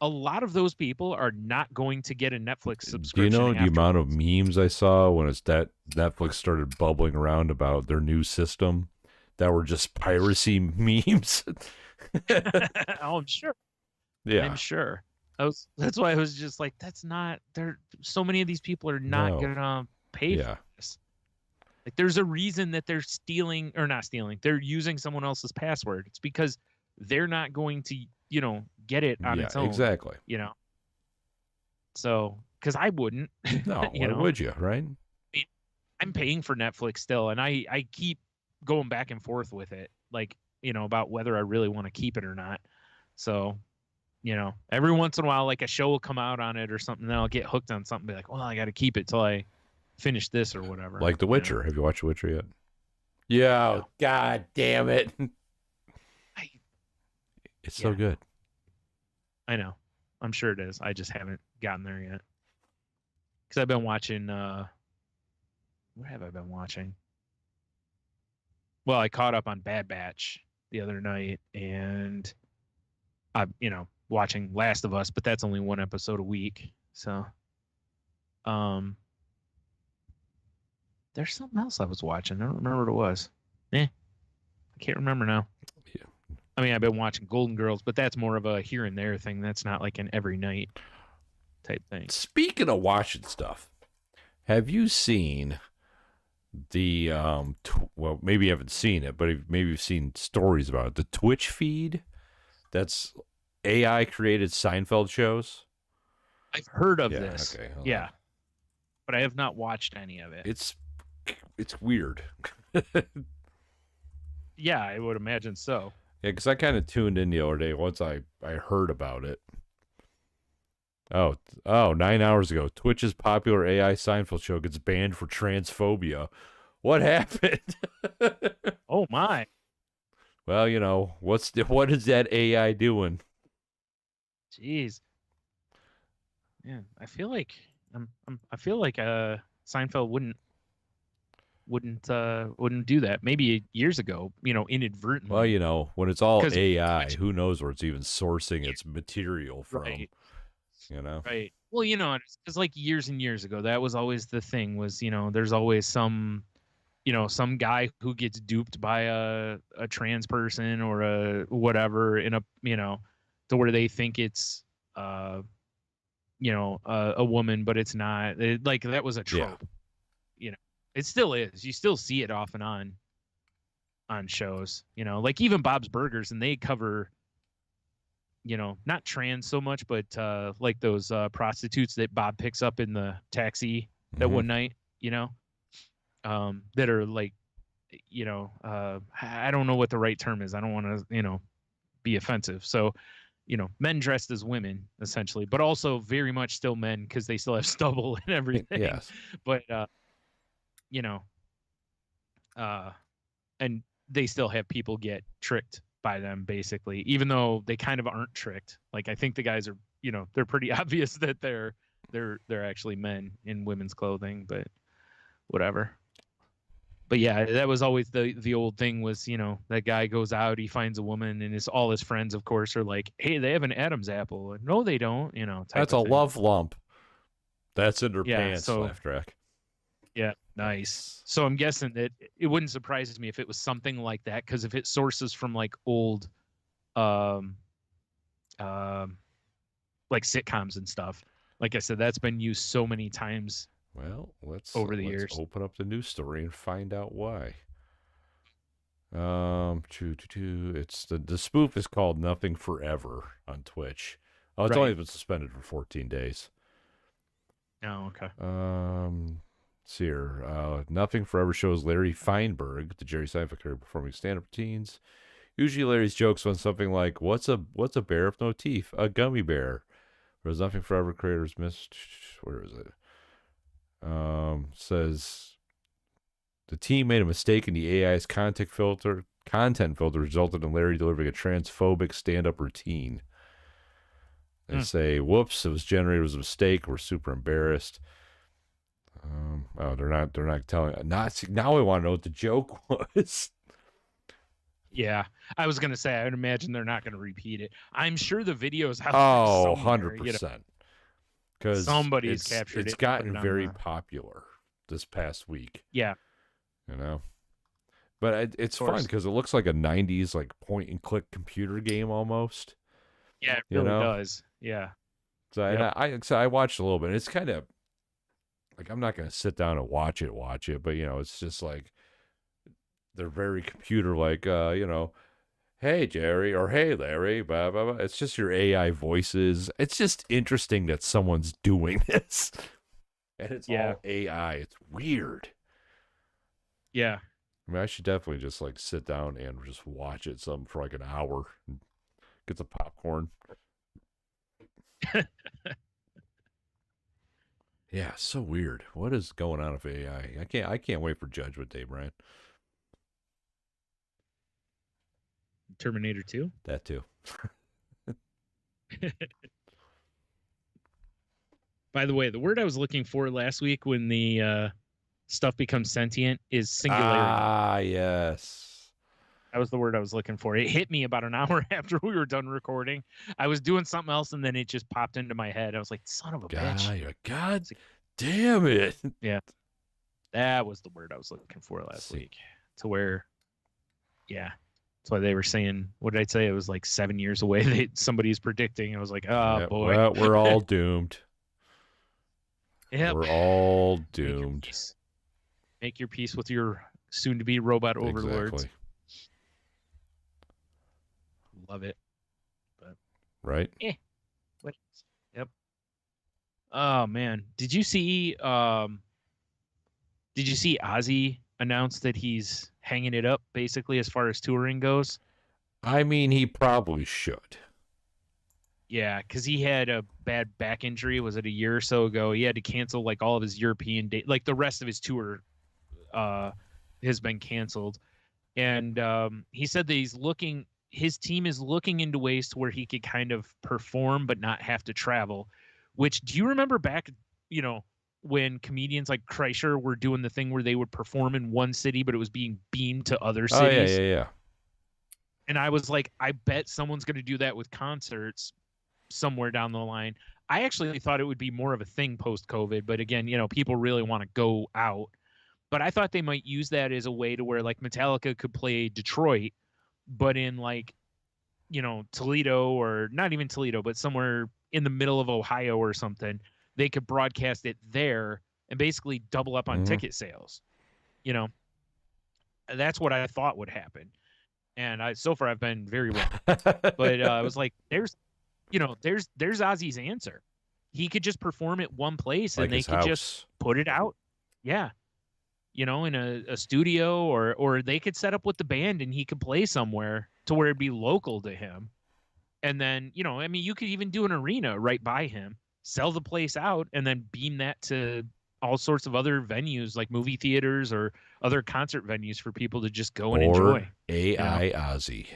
a lot of those people are not going to get a Netflix subscription. Do you know the amount of memes I saw when it's that Netflix started bubbling around about their new system that were just piracy memes? Oh, I'm sure. Yeah, I'm sure. That's why I was just like, that's not there. So many of these people are not gonna pay for this. Like, there's a reason that they're stealing, or not stealing, they're using someone else's password. It's because they're not going to, get it on its own. Exactly. So, because I wouldn't. No, why would you, right? I'm paying for Netflix still, and I keep going back and forth with it, like, about whether I really want to keep it or not. So, every once in a while, like, a show will come out on it or something, then I'll get hooked on something, be like, well, I got to keep it till I finish this or whatever. Like The Witcher. Have you watched The Witcher yet? Yeah. No. God damn it. It's so good. I know. I'm sure it is. I just haven't gotten there yet. Because I've been watching, what have I been watching? Well, I caught up on Bad Batch the other night, and I'm, watching Last of Us, but that's only one episode a week. So, there's something else I was watching. I don't remember what it was. I can't remember now. Yeah. I mean, I've been watching Golden Girls, but that's more of a here and there thing. That's not like an every night type thing. Speaking of watching stuff, have you seen the well, maybe you haven't seen it, but maybe you've seen stories about it, the Twitch feed that's AI created Seinfeld shows? I've heard of this. Okay, yeah, but I have not watched any of it. It's weird. Yeah, I would imagine so. Yeah, because I kind of tuned in the other day once I heard about it. Oh, 9 hours ago, Twitch's popular AI Seinfeld show gets banned for transphobia. What happened? Oh my! Well, what is that AI doing? Jeez. Yeah, I feel like Seinfeld wouldn't do that. Maybe years ago, inadvertently. Well, when it's all AI, who knows where it's even sourcing its material from? Right. Right. Well, because like years and years ago, that was always the thing. Was there's always some guy who gets duped by a trans person or a whatever in a to where they think it's a woman, but it's not. Like, that was a trope. Yeah. It still is. You still see it off and on shows. Like even Bob's Burgers, and they cover not trans so much, but like those prostitutes that Bob picks up in the taxi that one night. That are like, I don't know what the right term is. I don't want to, be offensive. So, men dressed as women essentially, but also very much still men because they still have stubble and everything. Yes. But, and they still have people get tricked by them basically, even though they kind of aren't tricked. Like, I think the guys are, they're pretty obvious that they're actually men in women's clothing, but whatever. But yeah, that was always the old thing was, that guy goes out, he finds a woman, and all his friends, of course, are like, hey, they have an Adam's apple. And, no, they don't, That's a love lump. That's in their pants, laugh track. Yeah, nice. So I'm guessing that it wouldn't surprise me if it was something like that, because if it sources from like old like sitcoms and stuff, like I said, that's been used so many times. Well, let's years. Open up the news story and find out why. It's the spoof is called Nothing Forever on Twitch. Oh, it's only been suspended for 14 days. Oh, okay. See here. Nothing Forever shows Larry Feinberg, the Jerry Seinfeld character, performing stand-up routines. Usually Larry's jokes went something like, "What's a bear with no teeth? A gummy bear." Whereas Nothing Forever creators missed. Where is it? Says the team made a mistake in the AI's content filter resulted in Larry delivering a transphobic stand-up routine. They say, whoops, it was generated as a mistake. We're super embarrassed. They're not telling. Now I want to know what the joke was. Yeah, I was gonna say, I would imagine they're not gonna repeat it. I'm sure the video's out there 100%. Because somebody's captured it. It's gotten very popular this past week. Yeah. But it's fun because it looks like a 90s like point and click computer game almost. Yeah, it really does. Yeah. So I watched a little bit. It's kind of like, I'm not going to sit down and watch it, but, it's just like, they're very computer like, hey, Jerry, or hey, Larry, blah, blah, blah. It's just your AI voices. It's just interesting that someone's doing this. And it's all AI. It's weird. Yeah. I mean, I should definitely just, like, sit down and just watch it for, like, an hour. And get some popcorn. Yeah, so weird. What is going on with AI? I can't wait for Judgment Day, Brian. Terminator 2? That too. By the way, the word I was looking for last week when the stuff becomes sentient is singularity. Ah, yes. That was the word I was looking for. It hit me about an hour after we were done recording. I was doing something else, and then it just popped into my head. I was like, son of a bitch. God damn it. Yeah. That was the word I was looking for last week. To where, yeah. That's why they were saying, what did I say? It was like 7 years away. Somebody's predicting. I was like, oh, boy. Well, we're all doomed. Yep. We're all doomed. Make your peace with your soon-to-be robot overlords. Exactly. Love it. But right? Yep. Oh man, did you see Ozzy announce that he's hanging it up basically as far as touring goes? I mean, he probably should. Yeah, because he had a bad back injury. Was it a year or so ago? He had to cancel like all of his European date, like the rest of his tour has been canceled. And he said that his team is looking into ways to where he could kind of perform but not have to travel. Which, do you remember back, when comedians like Kreischer were doing the thing where they would perform in one city, but it was being beamed to other cities? Oh, yeah. And I was like, I bet someone's going to do that with concerts somewhere down the line. I actually thought it would be more of a thing post-COVID, but again, people really want to go out. But I thought they might use that as a way to where like Metallica could play Detroit, but in like, Toledo, or not even Toledo, but somewhere in the middle of Ohio or something. They could broadcast it there and basically double up on ticket sales. That's what I thought would happen. And so far I've been very wrong. But I was like, there's Ozzy's answer. He could just perform at one place and they could just put it out. Yeah. In a studio, or they could set up with the band and he could play somewhere to where it'd be local to him. And then, you could even do an arena right by him, sell the place out, and then beam that to all sorts of other venues like movie theaters or other concert venues for people to just go and enjoy. AI Ozzy.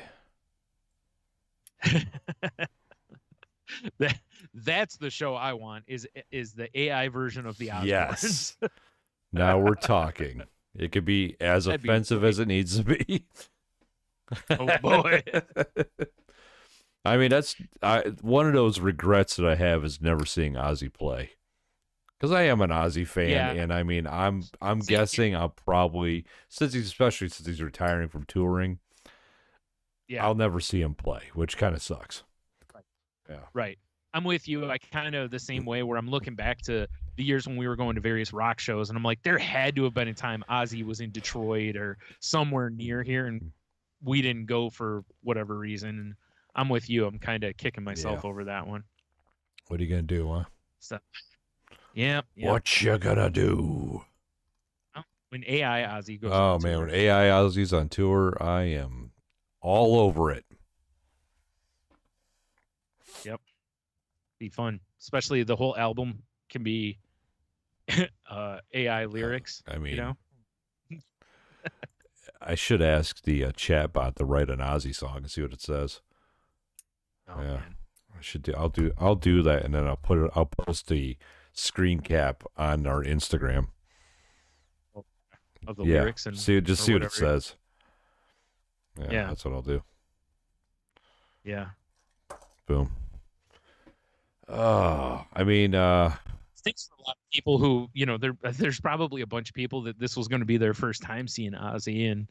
That's the show I want, is the AI version of the Osbournes. Yes. Now we're talking. It could be as offensive as it needs to be. Oh, boy. I mean, that's one of those regrets that I have is never seeing Ozzy play. Because I am an Ozzy fan, and I mean, I'm guessing I'll probably, especially since he's retiring from touring, I'll never see him play, which kind of sucks. Right. Yeah. Right. I'm with you. I kind of the same way where I'm looking back to the years when we were going to various rock shows, and I'm like, there had to have been a time Ozzy was in Detroit or somewhere near here, and we didn't go for whatever reason. And I'm with you. I'm kind of kicking myself over that one. What are you gonna do, huh? So, yeah. What you gonna do? When AI Ozzy goes. Oh man, when AI Ozzy's on tour, I am all over it. Yep. Be fun, especially the whole album can be AI lyrics. I mean, I should ask the chat bot to write an Ozzy song and see what it says. Oh, man. I should do. I'll do that, and then I'll post the screen cap on our Instagram of the lyrics and see what it says. Yeah, that's what I'll do. Yeah. Boom. Oh, I mean, thanks for a lot of people who, there's probably a bunch of people that this was going to be their first time seeing Ozzy, and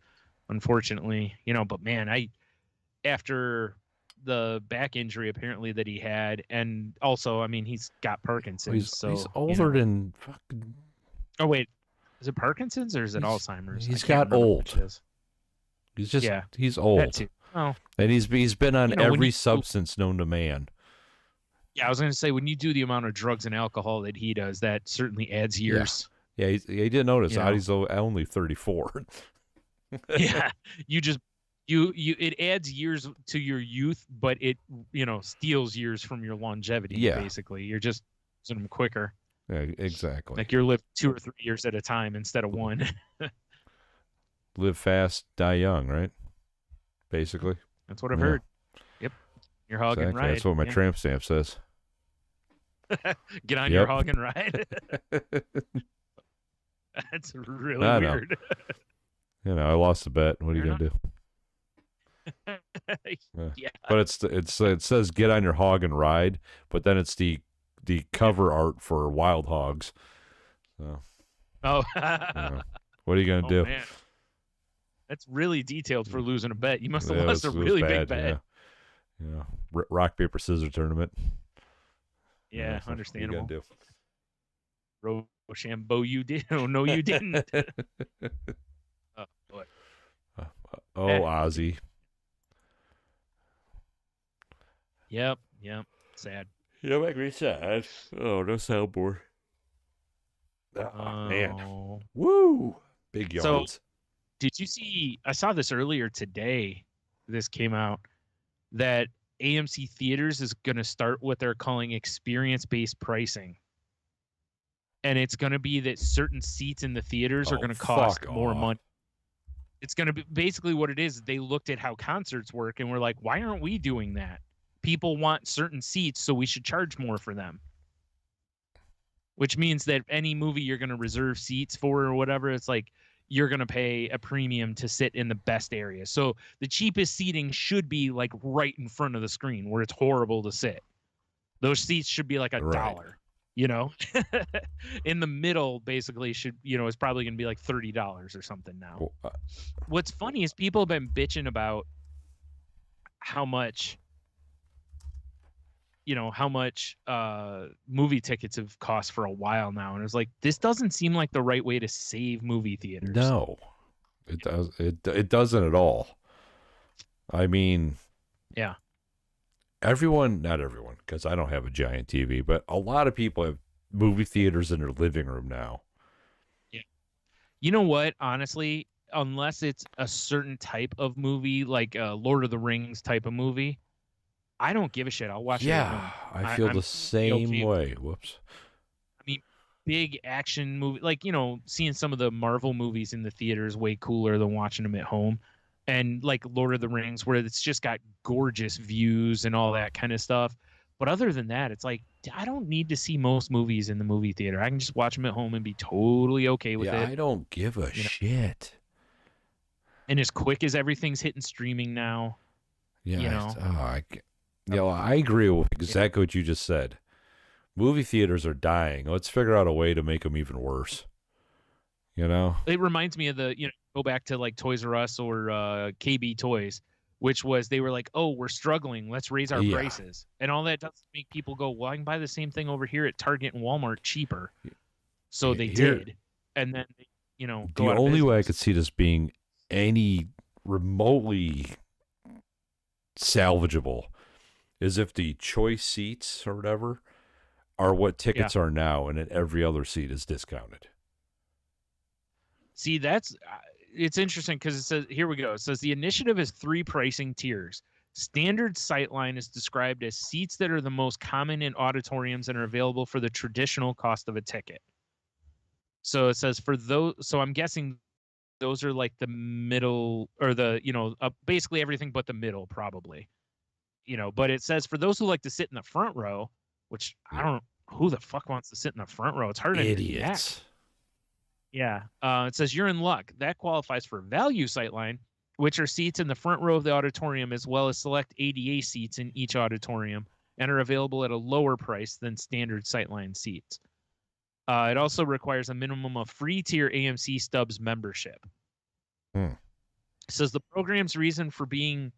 unfortunately, but man, after the back injury apparently that he had, and also, I mean, he's got Parkinson's, he's older than fucking Oh wait, is it Parkinson's or is it Alzheimer's? He's got old. He's old. Oh, and he's been on every substance known to man. Yeah, I was going to say, when you do the amount of drugs and alcohol that he does, that certainly adds years. Yeah, he didn't notice. He's only 34. Yeah, it adds years to your youth, but it steals years from your longevity. Yeah, basically, you're just using them quicker. Yeah, exactly. Like you're living 2 or 3 years at a time instead of 1. Live fast, die young, right? Basically, that's what I've heard. Yep, your hog and ride. That's what my tramp stamp says. Get on your hog and ride. That's really weird. I lost the bet. What are you gonna do? Yeah. But it says get on your hog and ride, but then it's the cover art for Wild Hogs. So. Oh. What are you gonna do? Man. That's really detailed for losing a bet. You must have lost a really big bet. Yeah. Rock paper scissors tournament. Yeah, understandable. What are you gonna do? Rochambeau, you did. Oh no, you didn't. Oh boy. Ozzy. Yep. Sad. Yeah, make me sad. Oh, no soundboard. Oh, man. Woo! Big yards. So, did you see? I saw this earlier today. This came out that AMC Theaters is going to start what they're calling experience-based pricing. And it's going to be that certain seats in the theaters are going to cost more money. It's going to be basically what it is. They looked at how concerts work and were like, why aren't we doing that? People want certain seats, so we should charge more for them. Which means that any movie you're going to reserve seats for or whatever, it's like you're going to pay a premium to sit in the best area. So the cheapest seating should be like right in front of the screen where it's horrible to sit. Those seats should be like $1. In the middle basically should is probably going to be like $30 or something now. What's funny is people have been bitching about how much movie tickets have cost for a while now, and it's like, this doesn't seem like the right way to save movie theaters. No, it doesn't at all. I mean, yeah. Not everyone, because I don't have a giant TV, but a lot of people have movie theaters in their living room now. Yeah. You know what? Honestly, unless it's a certain type of movie, like a Lord of the Rings type of movie, I don't give a shit. I'll watch it at home. I feel the same way. Whoops. I mean, big action movie, like, seeing some of the Marvel movies in the theater is way cooler than watching them at home. And like Lord of the Rings, where it's just got gorgeous views and all that kind of stuff. But other than that, it's like, I don't need to see most movies in the movie theater. I can just watch them at home and be totally okay with it. I don't give a shit. And as quick as everything's hitting streaming now. Yeah. I agree with exactly what you just said. Movie theaters are dying. Let's figure out a way to make them even worse. It reminds me of go back to like Toys R Us or KB Toys, which was, they were like, oh, we're struggling, let's raise our prices. And all that does make people go, well, I can buy the same thing over here at Target and Walmart cheaper. So they did. And then, the only way I could see this being any remotely salvageable is if the choice seats or whatever are what tickets are now, and then every other seat is discounted. See, it's interesting because it says, here we go. It says the initiative has 3 pricing tiers. Standard sightline is described as seats that are the most common in auditoriums and are available for the traditional cost of a ticket. So it says for those, so I'm guessing those are like the middle, or the, basically everything but the middle probably. But it says for those who like to sit in the front row, which I don't know who the fuck wants to sit in the front row. It's hard to idiots. Yeah. It says you're in luck. That qualifies for value sightline, which are seats in the front row of the auditorium, as well as select ADA seats in each auditorium, and are available at a lower price than standard sightline seats. It also requires a minimum of free tier AMC Stubs membership. It says the program's reason for being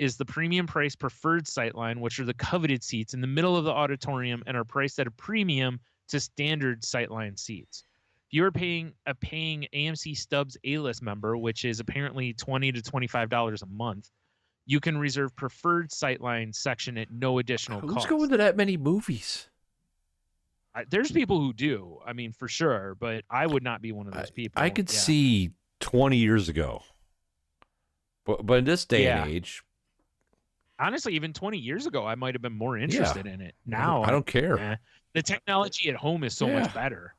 is the premium price preferred sightline, which are the coveted seats in the middle of the auditorium and are priced at a premium to standard sightline seats. you're paying AMC Stubs A-list member, which is apparently $20 to $25 a month, you can reserve preferred sightline section at no additional cost. Who's going to that many movies? There's people who do. I mean, for sure, but I would not be one of those people. I could see 20 years ago. But in this day and age, honestly, even 20 years ago, I might have been more interested in it. Now I don't care. The technology at home is so much better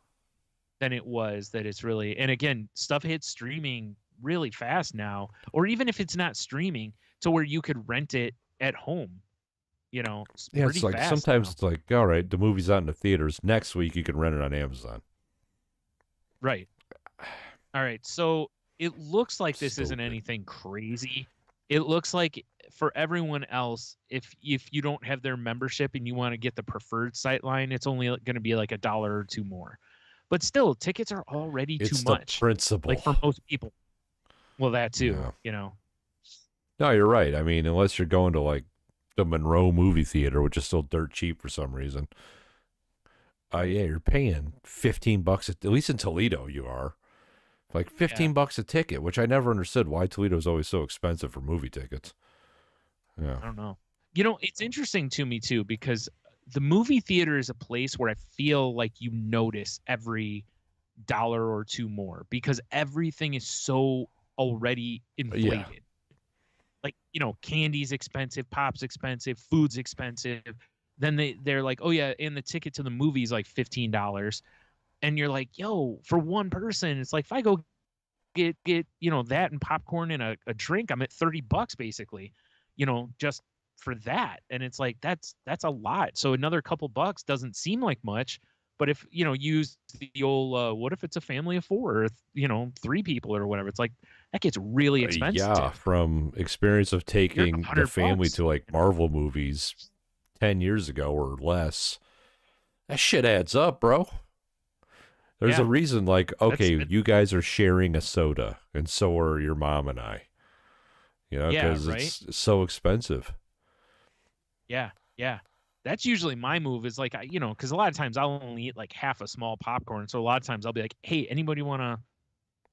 than it was that it's really. And again, stuff hits streaming really fast now, or even if it's not streaming, to where you could rent it at home. You know, it's like sometimes it's like, all right, the movie's out in the theaters. Next week, you can rent it on Amazon. Right. All right. So it looks like this isn't anything crazy. It looks like for everyone else, if you don't have their membership and you want to get the preferred sightline, it's only going to be like $1 or $2 more. But still, tickets are already too much. It's the principle. Like for most people. Well, that too, you know. No, you're right. I mean, unless you're going to like the Monroe movie theater, which is still dirt cheap for some reason. You're paying $15 at least in Toledo. You are like $15 a ticket, which I never understood why Toledo is always so expensive for movie tickets. Yeah, I don't know. You know, it's interesting to me too because the movie theater is a place where I feel like you notice every $1 or $2 more because everything is so already inflated. Yeah. Like, you know, candy's expensive, pop's expensive, food's expensive. Then they're like, oh yeah, and the ticket to the movie is like $15. And you're like, yo, for one person, it's like if I go get you know, that and popcorn and a drink, I'm at $30 basically, you know, just for that. And it's like that's a lot. So another couple bucks doesn't seem like much. But if, you know, use the old, what if it's a family of 4 or, you know, 3 people or whatever? It's like, that gets really expensive. Yeah, from experience of taking the family to like Marvel movies 10 years ago or less, that shit adds up, bro. There's a reason like, okay, you guys are sharing a soda and so are your mom and I. You know, because it's so expensive. Yeah, yeah. That's usually my move is like, you know, because a lot of times I'll only eat like half a small popcorn. So a lot of times I'll be like, hey, anybody want to,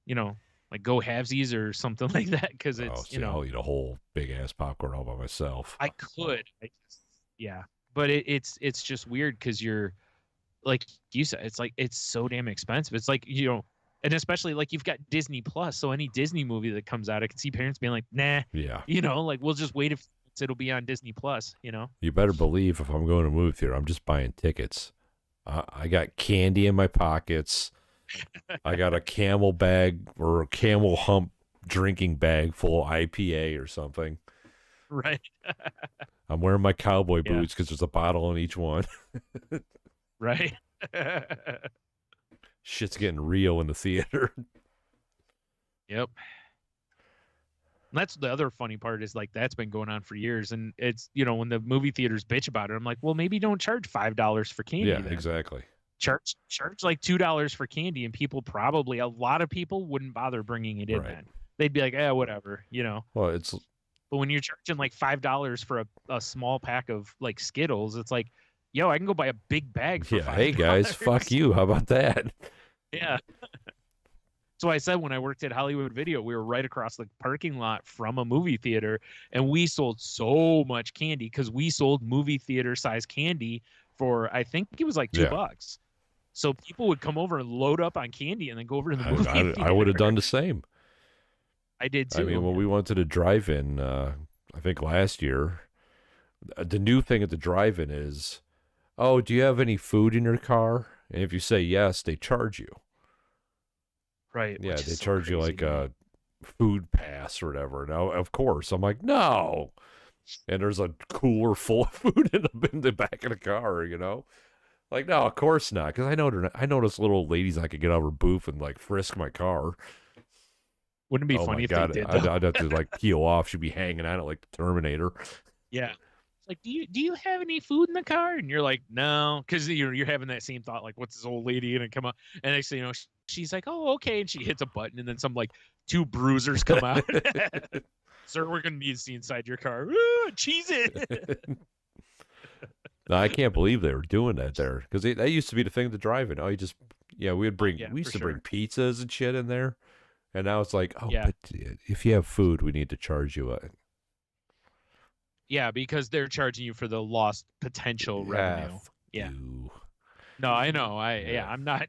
you know, like go halvesies or something like that? Because it's, you know. I'll eat a whole big ass popcorn all by myself. I could. But it's just weird because you're, like you said, it's like, it's so damn expensive. It's like, you know, and especially like you've got Disney Plus. So any Disney movie that comes out, I can see parents being like, nah, you know, like we'll just wait if it'll be on Disney Plus, you know. You better believe if I'm going to a movie theater, I'm just buying tickets. I got candy in my pockets. I got a Camel bag or a Camel Hump drinking bag full of IPA or something. Right. I'm wearing my cowboy boots because there's a bottle in each one. Right. Shit's getting real in the theater. Yep. That's the other funny part is like that's been going on for years, and it's, you know, when the movie theaters bitch about it, I'm like, well, maybe don't charge $5 for candy. Yeah, then. Exactly. Charge like $2 for candy, and people probably, a lot of people wouldn't bother bringing it in. Then they'd be like, whatever, you know. Well, but when you're charging like $5 for a small pack of like Skittles, it's like, yo, I can go buy a big bag for $5. Hey guys, fuck you. How about that? Yeah. So I said when I worked at Hollywood Video, we were right across the parking lot from a movie theater, and we sold so much candy because we sold movie theater size candy for, I think it was like $2. So people would come over and load up on candy and then go over to the movie theater. I would have done the same. I did too. I mean, when we went to the drive-in, I think last year, the new thing at the drive-in is, oh, do you have any food in your car? And if you say yes, they charge you. Right. Yeah, they charge you like a food pass or whatever. Now, of course, I'm like, no. And there's a cooler full of food in the back of the car, you know? Like, no, of course not. Because I know those little ladies I could get out of her booth and like frisk my car. Wouldn't it be funny if they did, I'd have to like peel off. She'd be hanging on it like the Terminator. Yeah. It's like, do you have any food in the car? And you're like, no, because you're having that same thought, like, what's this old lady gonna come up? And next thing you know, she's like, oh, okay, and she hits a button, and then some like 2 bruisers come out. Sir, we're gonna need to see inside your car. Ooh, cheese it. No, I can't believe they were doing that there, because that used to be the thing to drive in. Oh, you just Yeah, we used to bring pizzas and shit in there, and now it's like, but if you have food, we need to charge you. Yeah, because they're charging you for the lost potential revenue. Yeah. You. No, I know. I'm not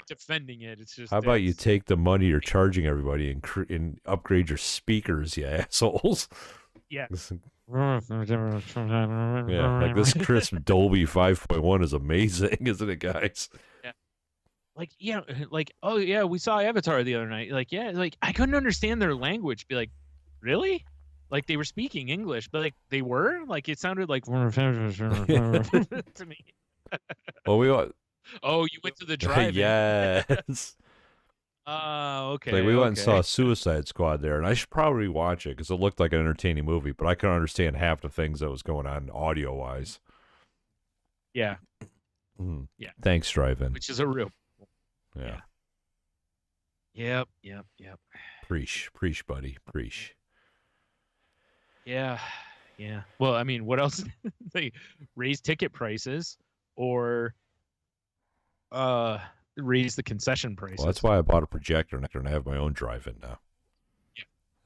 defending it. It's just. How about you take the money you're charging everybody and upgrade your speakers, you assholes? Yeah. Yeah, like this crisp Dolby 5.1 is amazing, isn't it, guys? Yeah. Oh yeah, we saw Avatar the other night. Like, yeah, like I couldn't understand their language. Be like, really? Like they were speaking English, but like they were like it sounded like to me. Well, Oh, you went to the drive-in. Yes. Okay. Like we went and saw Suicide Squad there, and I should probably watch it because it looked like an entertaining movie, but I couldn't understand half the things that was going on audio-wise. Yeah. Yeah. Thanks, drive-in. Which is a real. Yeah. Yep. Preach, buddy, preach. Yeah. Well, I mean, what else? They raise ticket prices or raise the concession prices. Well, that's why I bought a projector and I have my own drive-in now.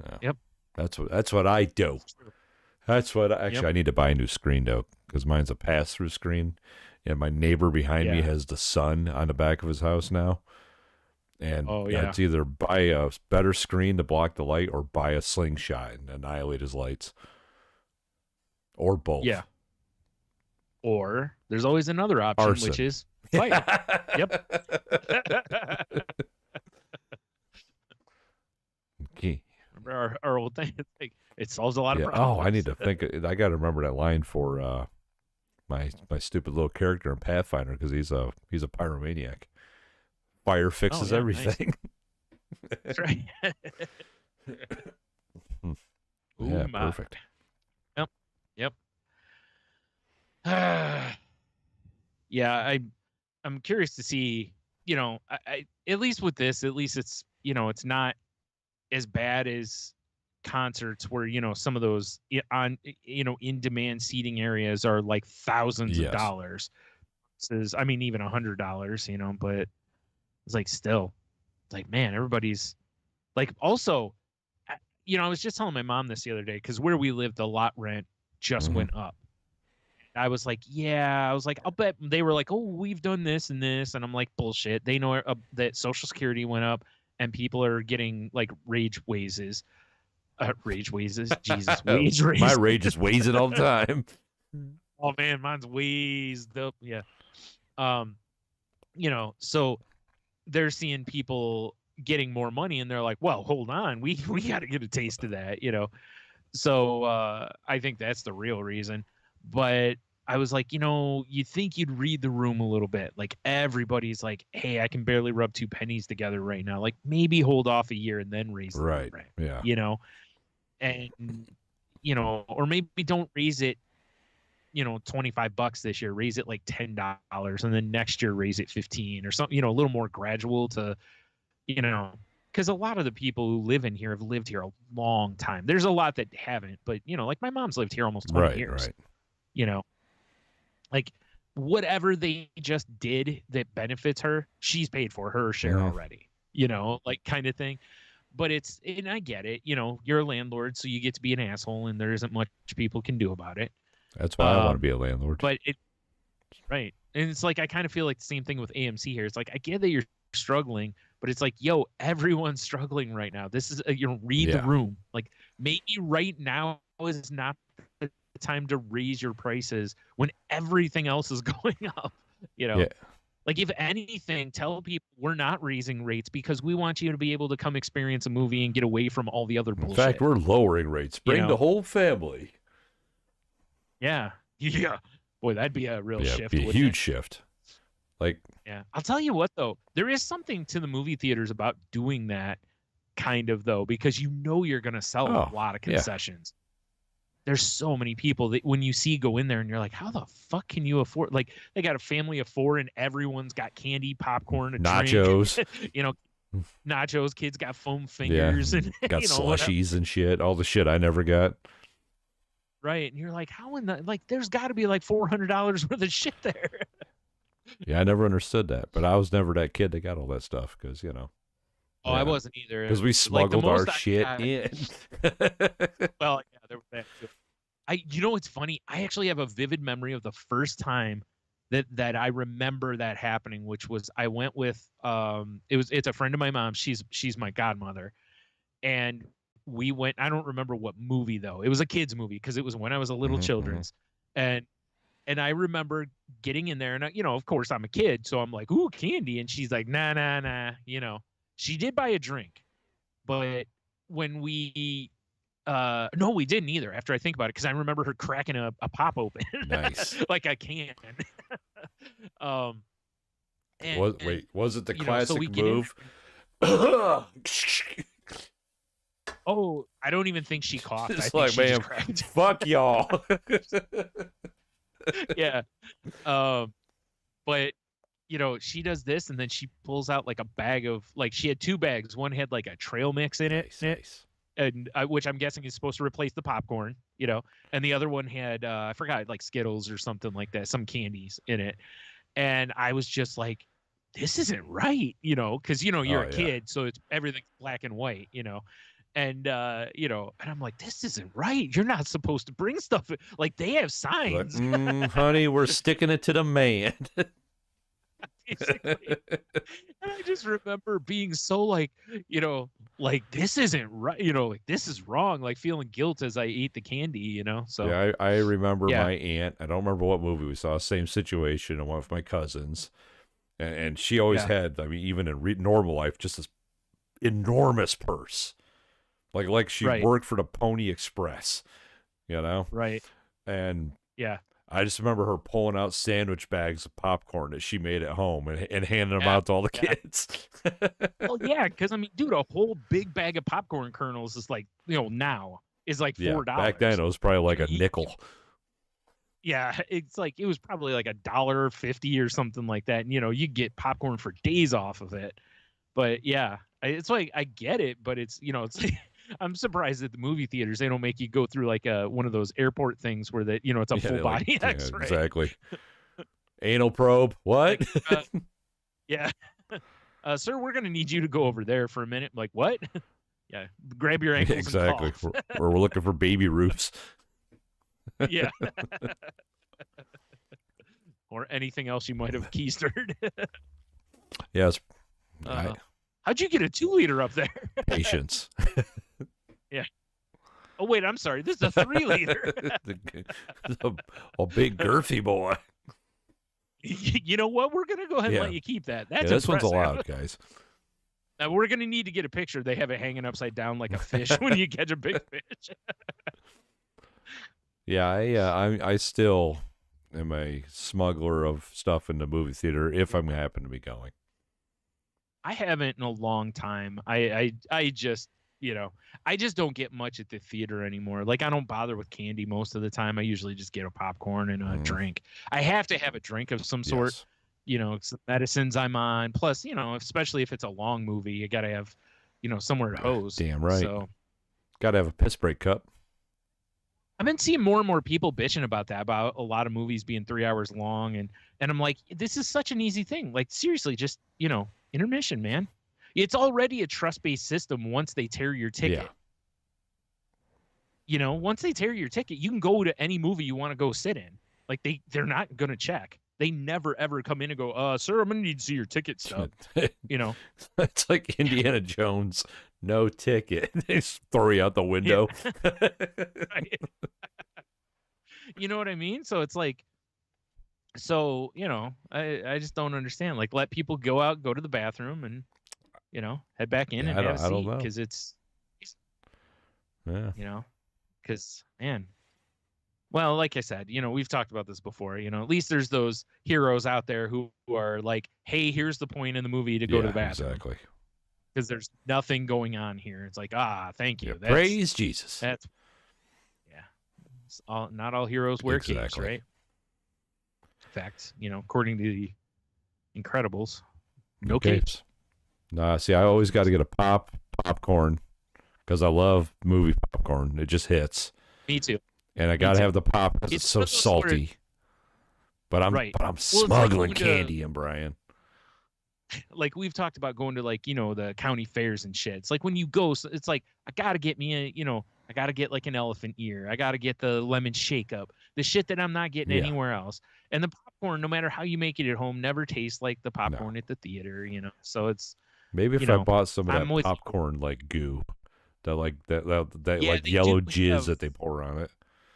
Yeah. Yep. That's what I do. That's what I need to buy a new screen though, because mine's a pass-through screen, and my neighbor behind me has the sun on the back of his house now. And it's either buy a better screen to block the light or buy a slingshot and annihilate his lights. Or both. Yeah. Or there's always another option, arson. Which is fight. Yep. Okay. Remember our old thing? Like, it solves a lot of Oh, problems. I need to think. I got to remember that line for my stupid little character in Pathfinder because he's a pyromaniac. Fire fixes everything. Nice. That's right. Yeah, perfect. Yep. Yeah, I'm curious to see. I at least with this, at least it's it's not as bad as concerts where some of those in demand seating areas are like thousands of dollars. I mean, even $100, but it's like still, it's like, man, everybody's like, also, I was just telling my mom this the other day because where we live, the lot rent just went up. I was like, I'll bet they were like, oh, we've done this and this. And I'm like, bullshit. They know that Social Security went up and people are getting like rage waises. Jesus, wage raises. My rage is wheezing all the time. Oh man, mine's wheezed up. Yeah. So they're seeing people getting more money and they're like, well, hold on, we got to get a taste of that, So I think that's the real reason. But I was like, you think you'd read the room a little bit. Like everybody's like, hey, I can barely rub two pennies together right now. Like maybe hold off a year and then raise the rent. Yeah. And or maybe don't raise it, $25 this year, raise it like $10, and then next year raise it 15 or something, a little more gradual to, because a lot of the people who live in here have lived here a long time. There's a lot that haven't, but like my mom's lived here almost 20 years. Right. Like whatever they just did that benefits her, she's paid for her share already. Like kind of thing. But and I get it. You're a landlord, so you get to be an asshole, and there isn't much people can do about it. That's why I want to be a landlord. But right. And it's like, I kind of feel like the same thing with AMC here. It's like, I get that you're struggling, but it's like, yo, everyone's struggling right now. This is, read the room. Like maybe right now is not the time to raise your prices when everything else is going up, Like if anything, tell people we're not raising rates because we want you to be able to come experience a movie and get away from all the other bullshit. In fact, we're lowering rates. Bring the whole family. Yeah. Boy, that'd be a real shift. Be a huge shift. Like, yeah. I'll tell you what, though. There is something to the movie theaters about doing that kind of, though, because you're going to sell a lot of concessions. There's so many people that when you see go in there and you're like, how the fuck can you afford? Like, they got a family of 4 and everyone's got candy, popcorn, a nachos. Drink. Nachos. Kids got foam fingers and got slushies and shit. All the shit I never got. Right. And you're like, how in the, like, there's got to be like $400 worth of shit there. Yeah, I never understood that, but I was never that kid that got all that stuff because Oh, I wasn't either. Because we smuggled our shit in. Well, yeah, there was that too. You know what's funny? I actually have a vivid memory of the first time that I remember that happening, which was I went with it's a friend of my mom. She's my godmother, and we went. I don't remember what movie though. It was a kids movie because it was when I was a little children's, and I remember getting in there, and of course I'm a kid, so I'm like, ooh, candy, and she's like, nah. She did buy a drink, but when we no, we didn't either. After I think about it, because I remember her cracking a pop open, nice, like a can. Was it the classic move? Oh, I don't even think she coughed. It's like, man, fuck y'all. Yeah, but she does this, and then she pulls out like a bag of she had 2 bags. One had like a trail mix in it. Nice. And which I'm guessing is supposed to replace the popcorn, and the other one had I forgot, like Skittles or something like that, some candies in it, and I was just like, this isn't right, because you're a kid, so it's everything's black and white, and and I'm like, this isn't right. You're not supposed to bring stuff like they have signs. Like, honey, we're sticking it to the man. Basically. And I just remember being so like this isn't right, like this is wrong, like feeling guilt as I ate the candy, so yeah, I remember my aunt, I don't remember what movie we saw, same situation. I went with my cousins, and she always had, I mean, even in normal life, just this enormous purse, like she worked for the Pony Express, right, and yeah, I just remember her pulling out sandwich bags of popcorn that she made at home and handing them out to all the kids. Well, yeah, because I mean, dude, a whole big bag of popcorn kernels is like, now is like $4. Back then, it was probably like a nickel. Yeah, it's like it was probably like $1.50 or something like that. And you get popcorn for days off of it. But yeah, it's like I get it, but it's it's like. I'm surprised at the movie theaters they don't make you go through like one of those airport things where that it's a full body X-ray. Exactly. Anal probe. What? Yeah. Sir, we're gonna need you to go over there for a minute. Like what? Yeah. Grab your ankles. Exactly. And cough. Or we're looking for baby roofs. Yeah. Or anything else you might have keistered. Yes. How'd you get a 2-liter up there? Patience. Yeah. Oh wait, I'm sorry. This is a 3-liter. a big girthy boy. You know what? We're gonna go ahead and let you keep that. That's this impressive. One's allowed, guys. Now we're gonna need to get a picture. They have it hanging upside down like a fish when you catch a big fish. Yeah, I still am a smuggler of stuff in the movie theater if I'm happen to be going. I haven't in a long time. I just I just don't get much at the theater anymore. Like I don't bother with candy most of the time. I usually just get a popcorn and a drink. I have to have a drink of some sort. It's the medicines I'm on. Plus, especially if it's a long movie, you got to have, somewhere to hose. Damn right. So, got to have a piss break cup. I've been seeing more and more people bitching about that, about a lot of movies being 3 hours long, and I'm like, this is such an easy thing. Like seriously, just intermission, man. It's already a trust-based system once they tear your ticket. Yeah. Once they tear your ticket, you can go to any movie you want to go sit in. Like they're not going to check. They never ever come in and go, sir, I'm going to need to see your ticket stub. It's like Indiana Jones, no ticket. They just throw you out the window. Yeah. Right. You know what I mean? So it's like, I just don't understand. Like, let people go out, go to the bathroom, and head back in and have a seat, because it's because man, well, like I said, we've talked about this before. At least there's those heroes out there who are like, hey, here's the point in the movie to go to the bathroom. Exactly. Because there's nothing going on here. It's like, thank you. Praise Jesus. That's not all heroes wear capes, right? In fact, according to the Incredibles, no capes. Nah, see, I always got to get a popcorn because I love movie popcorn. It just hits. Me too. And I got to have the pop because it's so salty. But I'm right. smuggling candy in, Brian. Like we've talked about going to like, the county fairs and shit. It's like when you go, it's like, I got to get me I got to get like an elephant ear. I got to get the lemon shake up, the shit that I'm not getting anywhere else. And the popcorn, no matter how you make it at home, never tastes like the popcorn at the theater, So it's maybe if I bought some of that popcorn like goo, that like yellow jizz that they pour on it.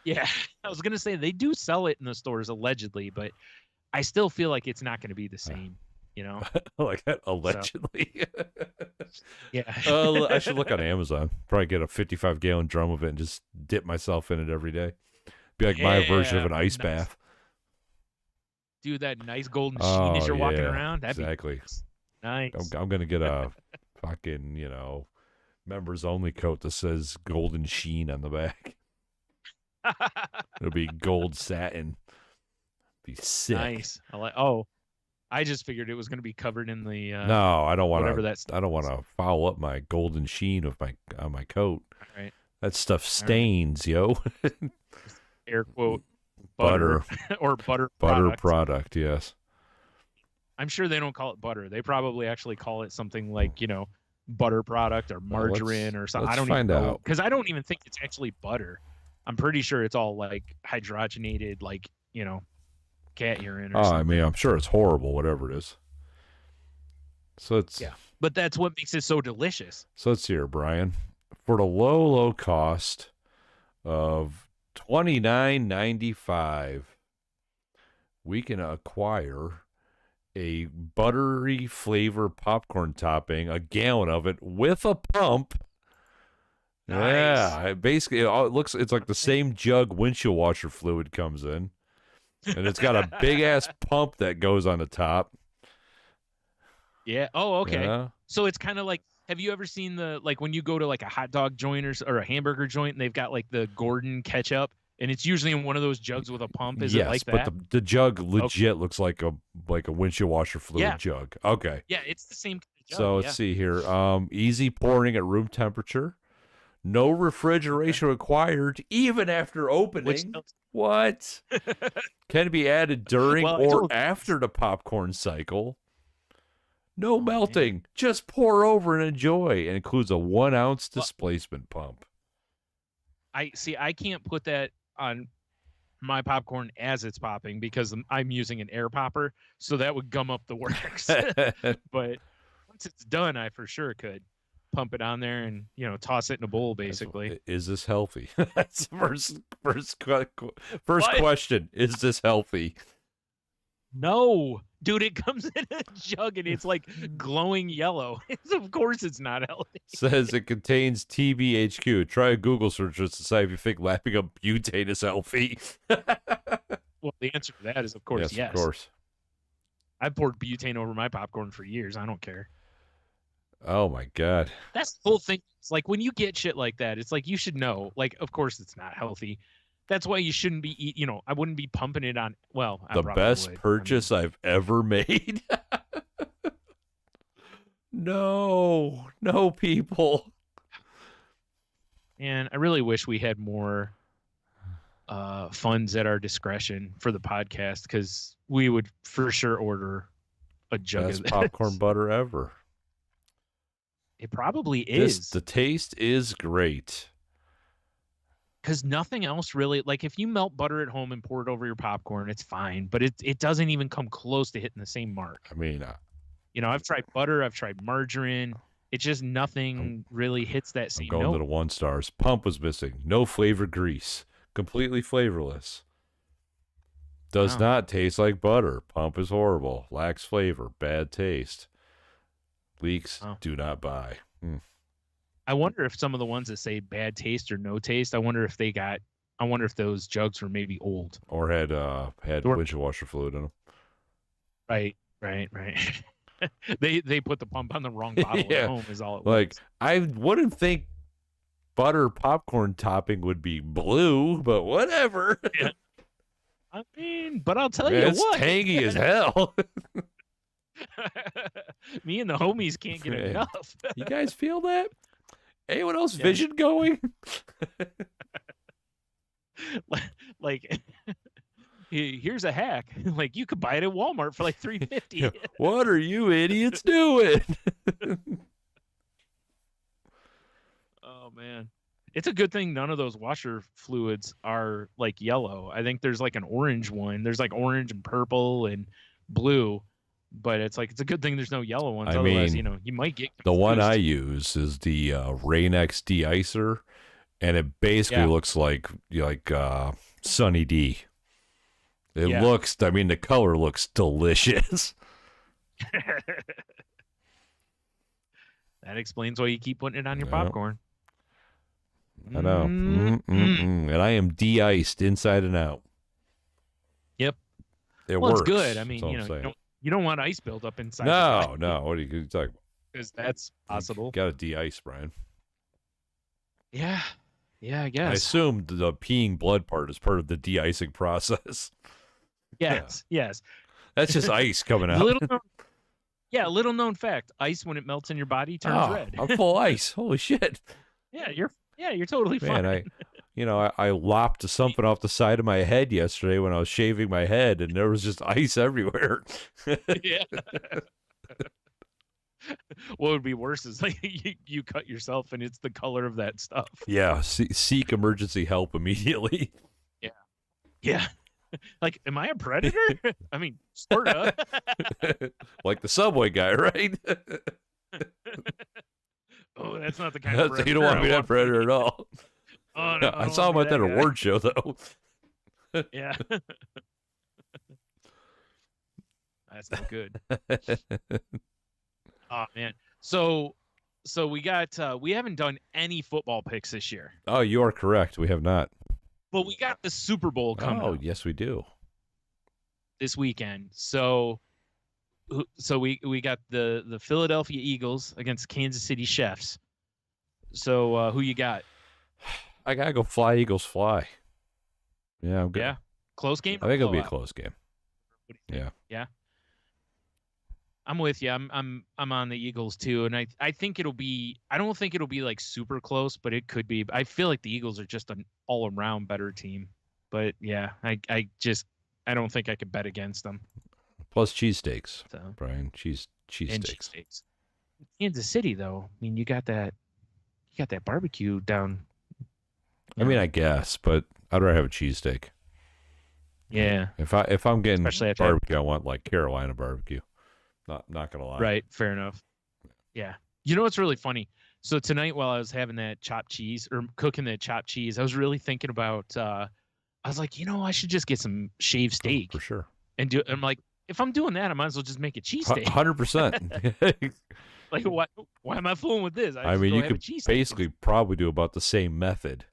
Yeah, I was gonna say they do sell it in the stores allegedly, but I still feel like it's not going to be the same. Like that, allegedly. So, yeah. I should look on Amazon. Probably get a 55-gallon drum of it and just dip myself in it every day. Be like my version of an ice bath. Do that nice golden sheen as you're walking around. That'd exactly. Be nice. I'm gonna get a fucking members only coat that says golden sheen on the back. It'll be gold satin. Be sick. Nice. I just figured it was going to be covered in the. No, I don't want to. I don't want to foul up my golden sheen of on my coat. All right. That stuff stains, yo. Air quote butter or butter product. Yes. I'm sure they don't call it butter. They probably actually call it something like butter product or margarine or something. I don't even know because I don't even think it's actually butter. I'm pretty sure it's all like hydrogenated, like cat urine or something. I mean, I'm sure it's horrible, whatever it is. So it's but that's what makes it so delicious. So let's see here, Brian. For the low cost of $29.95, we can acquire a buttery flavor popcorn topping, a gallon of it with a pump. Nice. Yeah, basically it's like the same jug windshield washer fluid comes in. And it's got a big ass pump that goes on the top. Yeah. Oh, okay. Yeah. So it's kind of like, have you ever seen when you go to like a hot dog joint or a hamburger joint and they've got like the Gordon ketchup and it's usually in one of those jugs with a pump? Is it like that? But the jug legit looks like a windshield washer fluid jug. Okay. Yeah, it's the same jug. So let's see here. Easy pouring at room temperature. No refrigeration required, even after opening. What? Can be added during or after the popcorn cycle. No melting. Man. Just pour over and enjoy. It includes a 1-ounce displacement pump. I can't put that on my popcorn as it's popping because I'm using an air popper, so that would gum up the works. But once it's done, I for sure could pump it on there and toss it in a bowl. Basically, is this healthy? That's the first question. Is this healthy? No, dude, it comes in a jug and it's like glowing yellow. Of course it's not healthy. Says it contains TBHQ. Try a Google search to decide if you think lapping up butane is healthy. Well, the answer to that is of course yes. Of course. I've poured butane over my popcorn for years. I don't care. Oh my God. That's the whole thing. It's like when you get shit like that, it's like you should know. Like, of course it's not healthy. That's why you shouldn't be I wouldn't be pumping it on. Well, the best purchase I've ever made. No, people. And I really wish we had more funds at our discretion for the podcast because we would for sure order a jug best of this. Popcorn butter ever. It probably is. The taste is great. Because nothing else really, like if you melt butter at home and pour it over your popcorn, it's fine. But it doesn't even come close to hitting the same mark. I mean, I've tried butter, I've tried margarine. It's just nothing really hits that same note. I'm going to the 1 stars. Pump was missing. No flavor grease. Completely flavorless. Does not taste like butter. Pump is horrible. Lacks flavor. Bad taste. Leaks. Do not buy. I wonder if some of the ones that say bad taste or no taste, I wonder if those jugs were maybe old. Or had windshield washer fluid in them. Right. They put the pump on the wrong bottle at home is all it was. Like, I wouldn't think butter popcorn topping would be blue, but whatever. Yeah. I mean, but I'll tell you what. It's tangy as hell. Me and the homies can't get enough. You guys feel that? Anyone else vision going? Like here's a hack. Like, you could buy it at Walmart for like $3.50. What are you idiots doing? Oh man, it's a good thing none of those washer fluids are like yellow. I think there's like an orange one. There's like orange and purple and blue, but it's a good thing there's no yellow ones. Otherwise, you might get confused. The one I use is the Rain-X de-icer, and it basically looks like Sunny D. It looks, the color looks delicious. That explains why you keep putting it on your popcorn. I know. And I am de-iced inside and out. Yep. It works. It's good. You don't want ice buildup inside. No. What are you talking about? Because that's possible. Got to de-ice, Brian. Yeah, I guess. I assumed the peeing blood part is part of the de-icing process. Yes. That's just ice coming out. Little known fact: ice, when it melts in your body, turns red. I'm full ice. Holy shit. Yeah, you're totally fine. I lopped something off the side of my head yesterday when I was shaving my head, and there was just ice everywhere. Yeah. What would be worse is like you cut yourself and it's the color of that stuff. Yeah, seek emergency help immediately. Yeah. Like, am I a predator? I mean, sort of. Like the subway guy, right? Oh, that's not the kind of predator. You don't want to be that predator at all. Oh, no, I saw him at that award show, though. Yeah. That's not good. Oh, man. So we haven't done any football picks this year. Oh, you are correct. We have not. But we got the Super Bowl coming up. Yes, we do. This weekend. So we got the Philadelphia Eagles against Kansas City Chiefs. So who you got? I gotta go fly, Eagles, fly. Yeah, I'm good. Yeah, close game. I think it'll be a close game. Yeah. I'm with you. I'm on the Eagles too, and I think it'll be. I don't think it'll be like super close, but it could be. I feel like the Eagles are just an all around better team. But yeah, I don't think I could bet against them. Plus cheesesteaks, Brian. Cheesesteaks. Kansas City, though. I mean, you got that barbecue down. I guess, but I'd rather have a cheesesteak. Yeah. If I'm getting barbecue, I want like Carolina barbecue. Not gonna lie. Right. Fair enough. Yeah. You know what's really funny? So tonight, while I was having that chopped cheese or cooking that chopped cheese, I was really thinking about. I was like, I should just get some shaved steak for sure. And I'm like, if I'm doing that, I might as well just make a cheesesteak. 100%. Like, why am I fooling with this? You could basically probably do about the same method.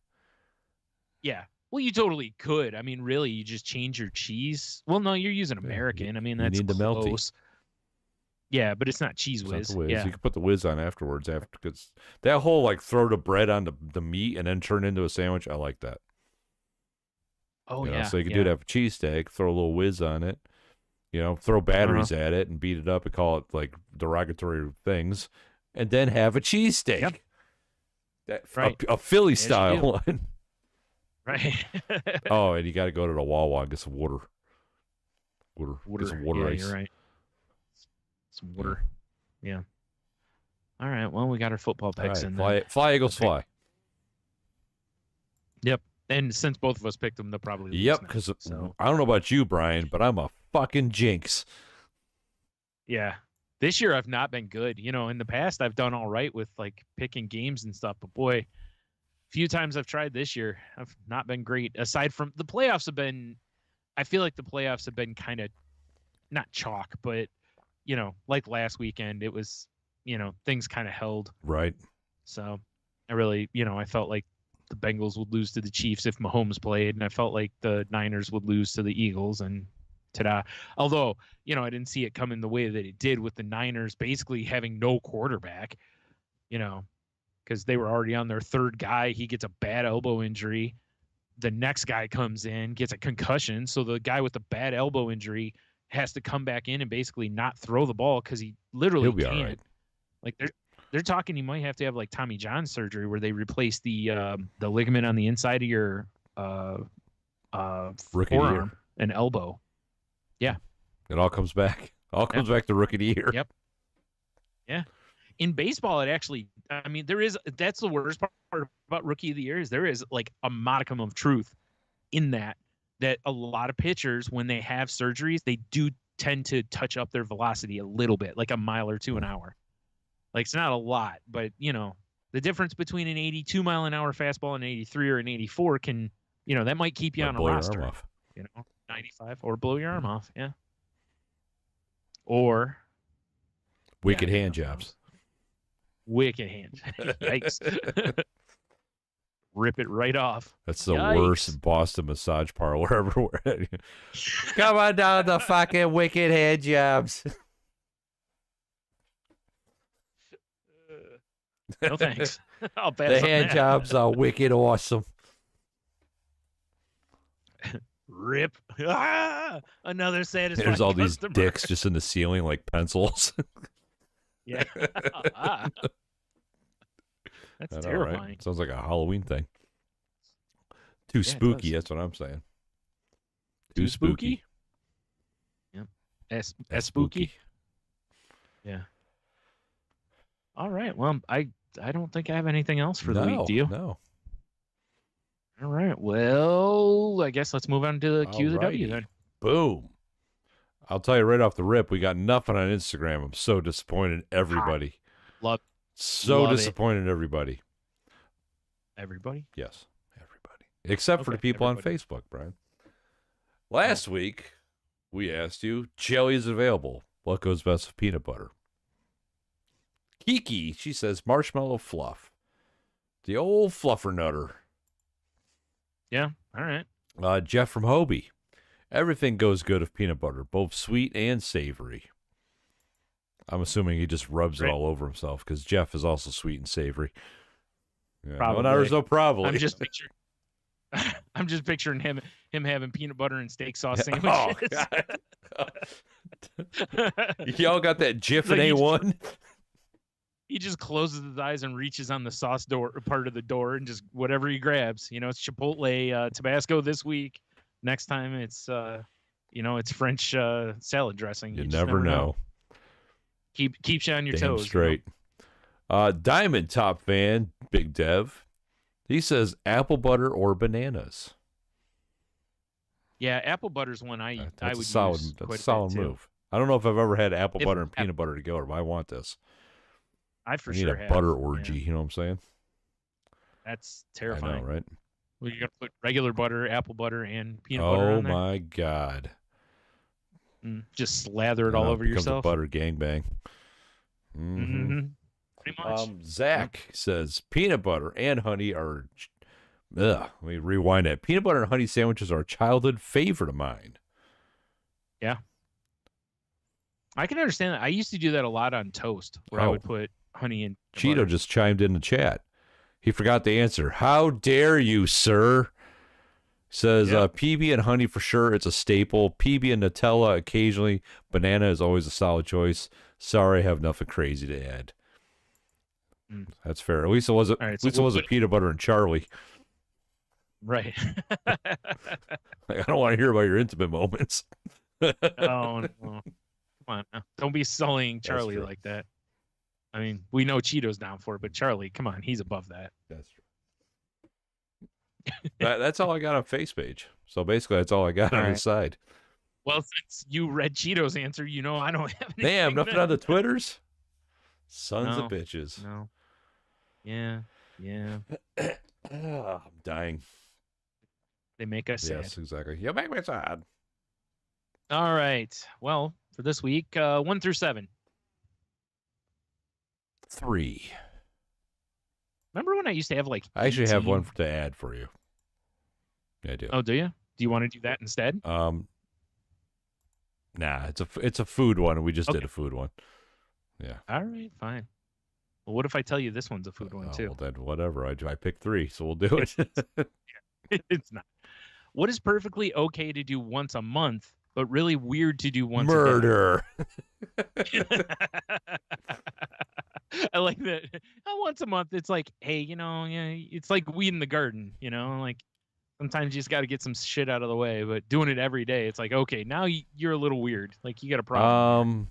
Yeah. Well, you totally could. I mean, really, you just change your cheese. Well, no, you're using American. I mean, that's you need the close. Yeah, but it's not Cheese Whiz. Yeah. You can put the whiz on afterwards, because that whole like throw the bread on the meat and then turn it into a sandwich. I like that. Oh yeah. So you can do that for cheesesteak. Throw a little whiz on it. Throw batteries at it and beat it up and call it like derogatory things, and then have a cheesesteak. Yep. A Philly style one. Right. Oh, and you got to go to the Wawa and get some water. Get some water ice. You're right. Some water. Yeah. All right. Well, we got our football picks in there. Fly, Eagles, fly. Yep. And since both of us picked them, they'll probably lose. Yep. Because I don't know about you, Brian, but I'm a fucking jinx. Yeah. This year I've not been good. In the past I've done all right with like picking games and stuff, but boy, few times I've tried this year, I've not been great. Aside from the playoffs I feel like the playoffs have been kind of not chalk, but like last weekend, it was, things kind of held. Right. So I really, I felt like the Bengals would lose to the Chiefs if Mahomes played, and I felt like the Niners would lose to the Eagles, and ta-da. Although, I didn't see it coming the way that it did with the Niners basically having no quarterback, because they were already on their third guy. He gets a bad elbow injury. The next guy comes in, gets a concussion. So the guy with the bad elbow injury has to come back in and basically not throw the ball because he literally can't. All right. Like they're talking, you might have to have like Tommy John surgery where they replace the ligament on the inside of your rookie forearm. an elbow. Yeah. It all comes back. All comes back to Rookie of the Year. Yep. Yeah. In baseball, it actually, I mean, that's the worst part about Rookie of the Year is there is like a modicum of truth in that a lot of pitchers, when they have surgeries, they do tend to touch up their velocity a little bit, like a mile or two an hour. Like, it's not a lot, but, you know, the difference between an 82 mile an hour fastball and an 83 or an 84 can, you know, that might keep you on a roster. Off. You know, 95 or blow your arm off. Yeah. Or wicked hand jobs. Wicked hand. Yikes. Rip it right off. That's the worst Boston massage parlor ever. Come on down the fucking wicked hand jobs. No thanks. I'll pass the hand jobs are wicked awesome. Rip. Ah, another satisfying There's all customer. These dicks just in the ceiling like pencils. Yeah. That's terrifying. Right? Sounds like a Halloween thing. Too spooky, that's what I'm saying. Too spooky. Yep. As spooky. Yeah. All right. Well, I don't think I have anything else for the week, do you? No. All right. Well, I guess let's move on to the QofheW then. Boom. I'll tell you right off the rip, we got nothing on Instagram. I'm so disappointed in everybody. Love disappointed in everybody. Everybody? Yes, everybody. Except for the people on Facebook, Brian. Last week, we asked you, jelly is available. What goes best with peanut butter? Kiki, she says marshmallow fluff. The old fluffer nutter. Yeah, all right. Jeff from Hobie. Everything goes good with peanut butter, both sweet and savory. I'm assuming he just rubs it all over himself because Jeff is also sweet and savory. Yeah, probably. No, probably. I'm just picturing him having peanut butter and steak sauce sandwiches. Oh, y'all got that Jif and A1? He just closes his eyes and reaches on the sauce part of the door and just whatever he grabs. You know, it's Chipotle Tabasco this week. Next time it's it's French salad dressing. You never know. Keeps you on your Damn toes. Straight. You know? Diamond Top fan, Big Dev. He says apple butter or bananas. Yeah, apple butter's one I would use. That's a solid move. I don't know if I've ever had apple butter and peanut butter together, but I want this. I need a butter orgy. Yeah. You know what I'm saying? That's terrifying. I know, right? Well, you're gonna put regular butter, apple butter, and peanut butter on there? Oh my god! Just slather it all over yourself. A butter gangbang. Mm-hmm. Pretty much. Zach says peanut butter and honey are. Let me rewind that. Peanut butter and honey sandwiches are a childhood favorite of mine. Yeah. I can understand that. I used to do that a lot on toast, where I would put honey in. Cheeto butter. Just chimed in the chat. He forgot the answer. How dare you, sir? Says PB and honey for sure. It's a staple. PB and Nutella occasionally. Banana is always a solid choice. Sorry, I have nothing crazy to add. That's fair. At least it wasn't. Right, it wasn't peanut butter and Charlie. Right. I don't want to hear about your intimate moments. Oh no! Come on, now. Don't be sullying Charlie like that. I mean, we know Cheeto's down for it, but Charlie, come on, he's above that. That's true. That's all I got on Face page. So basically, that's all I got on the side. Well, since you read Cheeto's answer, you know I don't have anything. Damn, nothing on the Twitters? Sons of bitches. No. Yeah. I'm dying. They make us sad. Yes, exactly. You make me sad. All right. Well, for this week, 1 through 7. 3. Remember when I used to have like 18? I actually have one to add for you. Yeah, I do. Oh, do you? Do you want to do that instead? Nah, it's a food one, and we just did a food one. Yeah. All right, fine. Well, what if I tell you this one's a food one too? Well, then whatever. I picked 3, so we'll do it. It's not. What is perfectly okay to do once a month, but really weird to do once Murder. a day? I like that. Once a month, it's like, hey, it's like weed in the garden, like Sometimes you just got to get some shit out of the way, but doing it every day, it's like, okay, now you're a little weird. Like, you got a problem.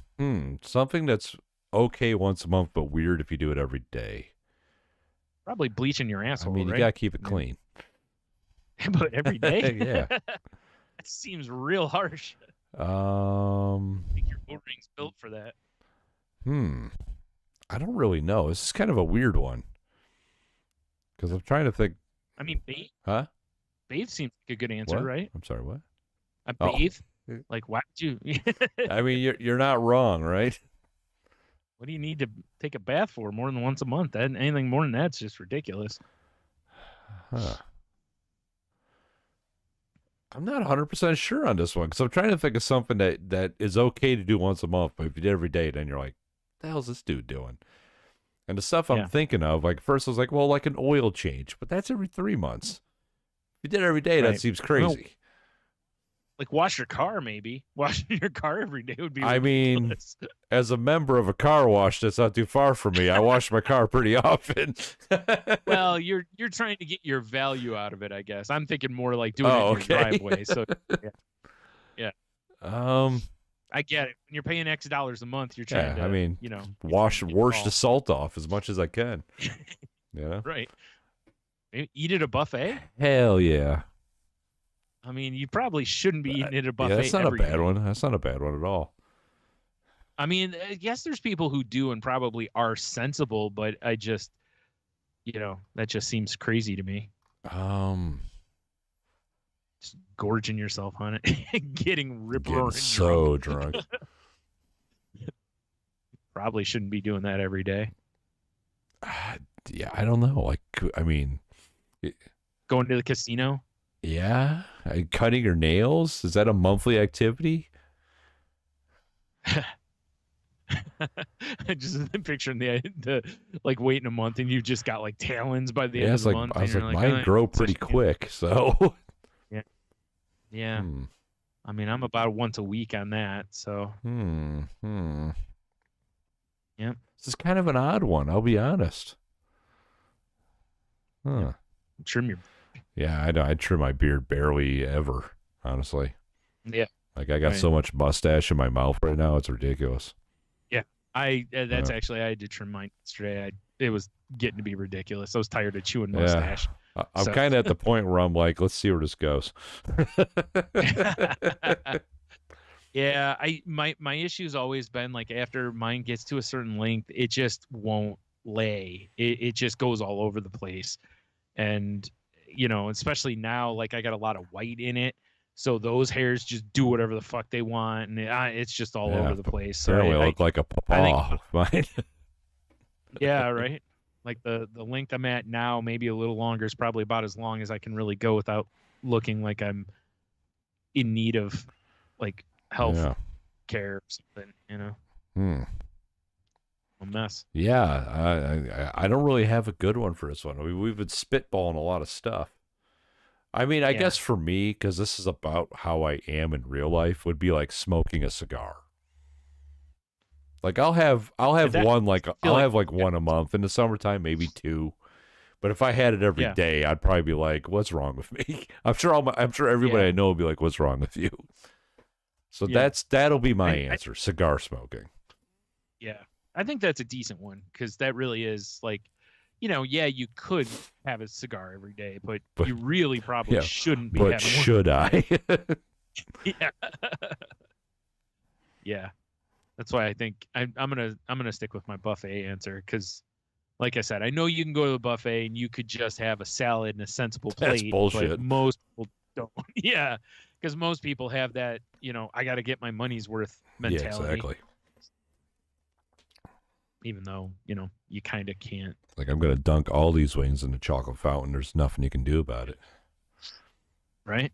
Something that's okay once a month, but weird if you do it every day. Probably bleaching your asshole, I mean, you right? got to keep it clean. But every day? Yeah. That seems real harsh. I think your O ring's built for that. I don't really know. This is kind of a weird one. Because I'm trying to think. I mean, bathe? Huh? Bathe seems like a good answer, What? right? I'm sorry, what? Bathe? Like, why would you? I mean, you're not wrong, right? What do you need to take a bath for more than once a month? Anything more than that's just ridiculous. Huh. I'm not 100% sure on this one because I'm trying to think of something that is okay to do once a month, but if you did every day, then you're like, what the hell's this dude doing? And the stuff I'm thinking of, like first I was like, well, like an oil change, but that's every 3 months. If you did it every day, that seems crazy. Well, like wash your car, maybe. Washing your car every day would be ridiculous. I mean, as a member of a car wash that's not too far from me, I wash my car pretty often. Well, you're trying to get your value out of it, I guess. I'm thinking more like doing it in your driveway. So yeah. I get it. When you're paying X dollars a month, you're trying to, I mean, wash the salt off as much as I can. Right. Maybe eat at a buffet? Hell yeah. I mean, you probably shouldn't be eating at a buffet. Yeah, that's not a bad one. That's not a bad one at all. I mean, I guess there's people who do and probably are sensible, but I just, that just seems crazy to me. Just gorging yourself on it, getting rip-roaring so drunk. Probably shouldn't be doing that every day. Yeah, I don't know. Like, I mean, going to the casino. Yeah, cutting your nails, is that a monthly activity? Just picturing the like waiting a month and you just got like talons by the end of the month. I was like, mine grow pretty quick, so yeah. I mean, I'm about once a week on that, so yeah. This is kind of an odd one, I'll be honest. Huh. Trim your. Yeah, I trim my beard barely ever, honestly. Yeah. Like, I got so much mustache in my mouth right now, it's ridiculous. Yeah. That's actually, I had to trim mine yesterday. It was getting to be ridiculous. I was tired of chewing mustache. Yeah. I'm kind of at the point where I'm like, let's see where this goes. Yeah, my issue's always been like after mine gets to a certain length, it just won't lay. It just goes all over the place. And especially now, like I got a lot of white in it, so those hairs just do whatever the fuck they want, and it's just all over the place. So apparently I look like a pawpaw. Yeah, right. Like the length I'm at now, maybe a little longer, is probably about as long as I can really go without looking like I'm in need of like health care or something. A mess. Yeah, I don't really have a good one for this one. We've been spitballing a lot of stuff. I mean, I guess for me, because this is about how I am in real life, would be like smoking a cigar. Like I'll have one one a month in the summertime, maybe two. But if I had it every day, I'd probably be like, "What's wrong with me?" I'm sure everybody I know will be like, "What's wrong with you?" So that'll be my answer: cigar smoking. Yeah. I think that's a decent one because that really is like, you could have a cigar every day, but you really probably shouldn't be. But should I? Yeah. Yeah. That's why I think I'm gonna stick with my buffet answer because, like I said, I know you can go to the buffet and you could just have a salad and a sensible plate. That's bullshit. But most people don't. Yeah, because most people have that. I got to get my money's worth mentality. Yeah, exactly. Even though, you kind of can't. Like, I'm going to dunk all these wings in the chocolate fountain. There's nothing you can do about it. Right?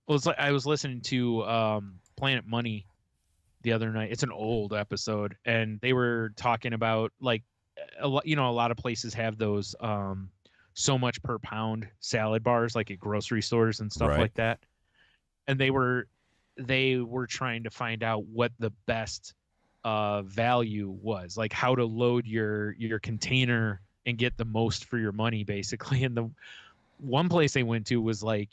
Well, it's like I was listening to Planet Money the other night. It's an old episode. And they were talking about, like, a lot of places have those so much per pound salad bars, like at grocery stores and stuff like that. And they were trying to find out what the best value was, like how to load your container and get the most for your money, basically. And one place they went to was like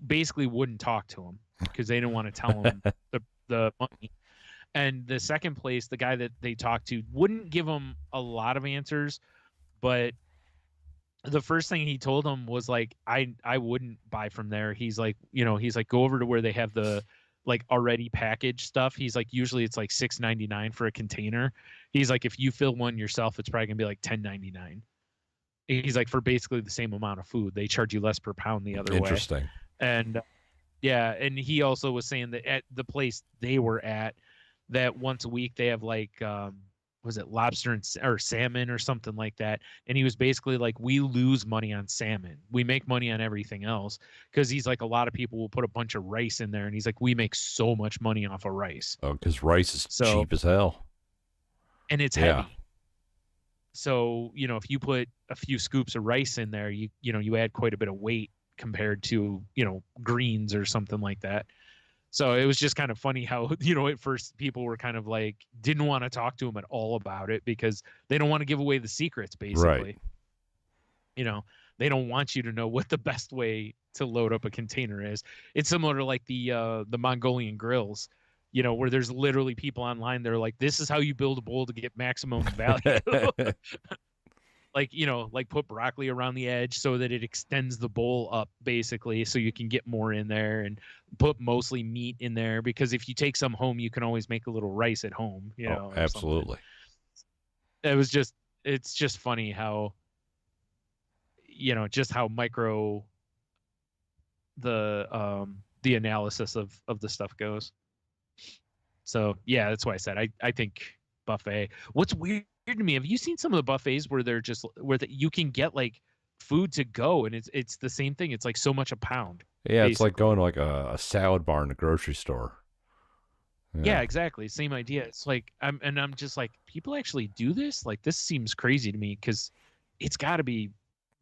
basically wouldn't talk to him because they didn't want to tell him the money. And the second place, the guy that they talked to wouldn't give him a lot of answers, but the first thing he told him was like, I wouldn't buy from there. He's like, he's like, go over to where they have the like already packaged stuff. He's like, usually it's like $6.99 for a container. He's like, if you fill one yourself, it's probably gonna be like $10.99. He's like, for basically the same amount of food, they charge you less per pound the other way. Interesting. And yeah, and he also was saying that at the place they were at, that once a week they have like was it lobster or salmon or something like that. And he was basically like, we lose money on salmon. We make money on everything else. Because he's like, a lot of people will put a bunch of rice in there. And he's like, we make so much money off of rice. Oh, because rice is cheap as hell. And it's heavy. So, if you put a few scoops of rice in there, you add quite a bit of weight compared to, greens or something like that. So it was just kind of funny how, at first people were kind of like, didn't want to talk to him at all about it because they don't want to give away the secrets, basically. Right. They don't want you to know what the best way to load up a container is. It's similar to like the Mongolian grills, where there's literally people online that are like, this is how you build a bowl to get maximum value. Like put broccoli around the edge so that it extends the bowl up, basically, so you can get more in there, and put mostly meat in there, because if you take some home, you can always make a little rice at home. Absolutely. It's just funny how, just how micro the analysis of the stuff goes. So yeah, that's why I said I think buffet. What's weird to me, have you seen some of the buffets where they're just you can get like food to go, and it's the same thing? It's like so much a pound. Yeah, basically. It's like going to like a salad bar in a grocery store. Yeah, exactly. Same idea. It's like I'm just like, people actually do this? Like, this seems crazy to me because it's got to be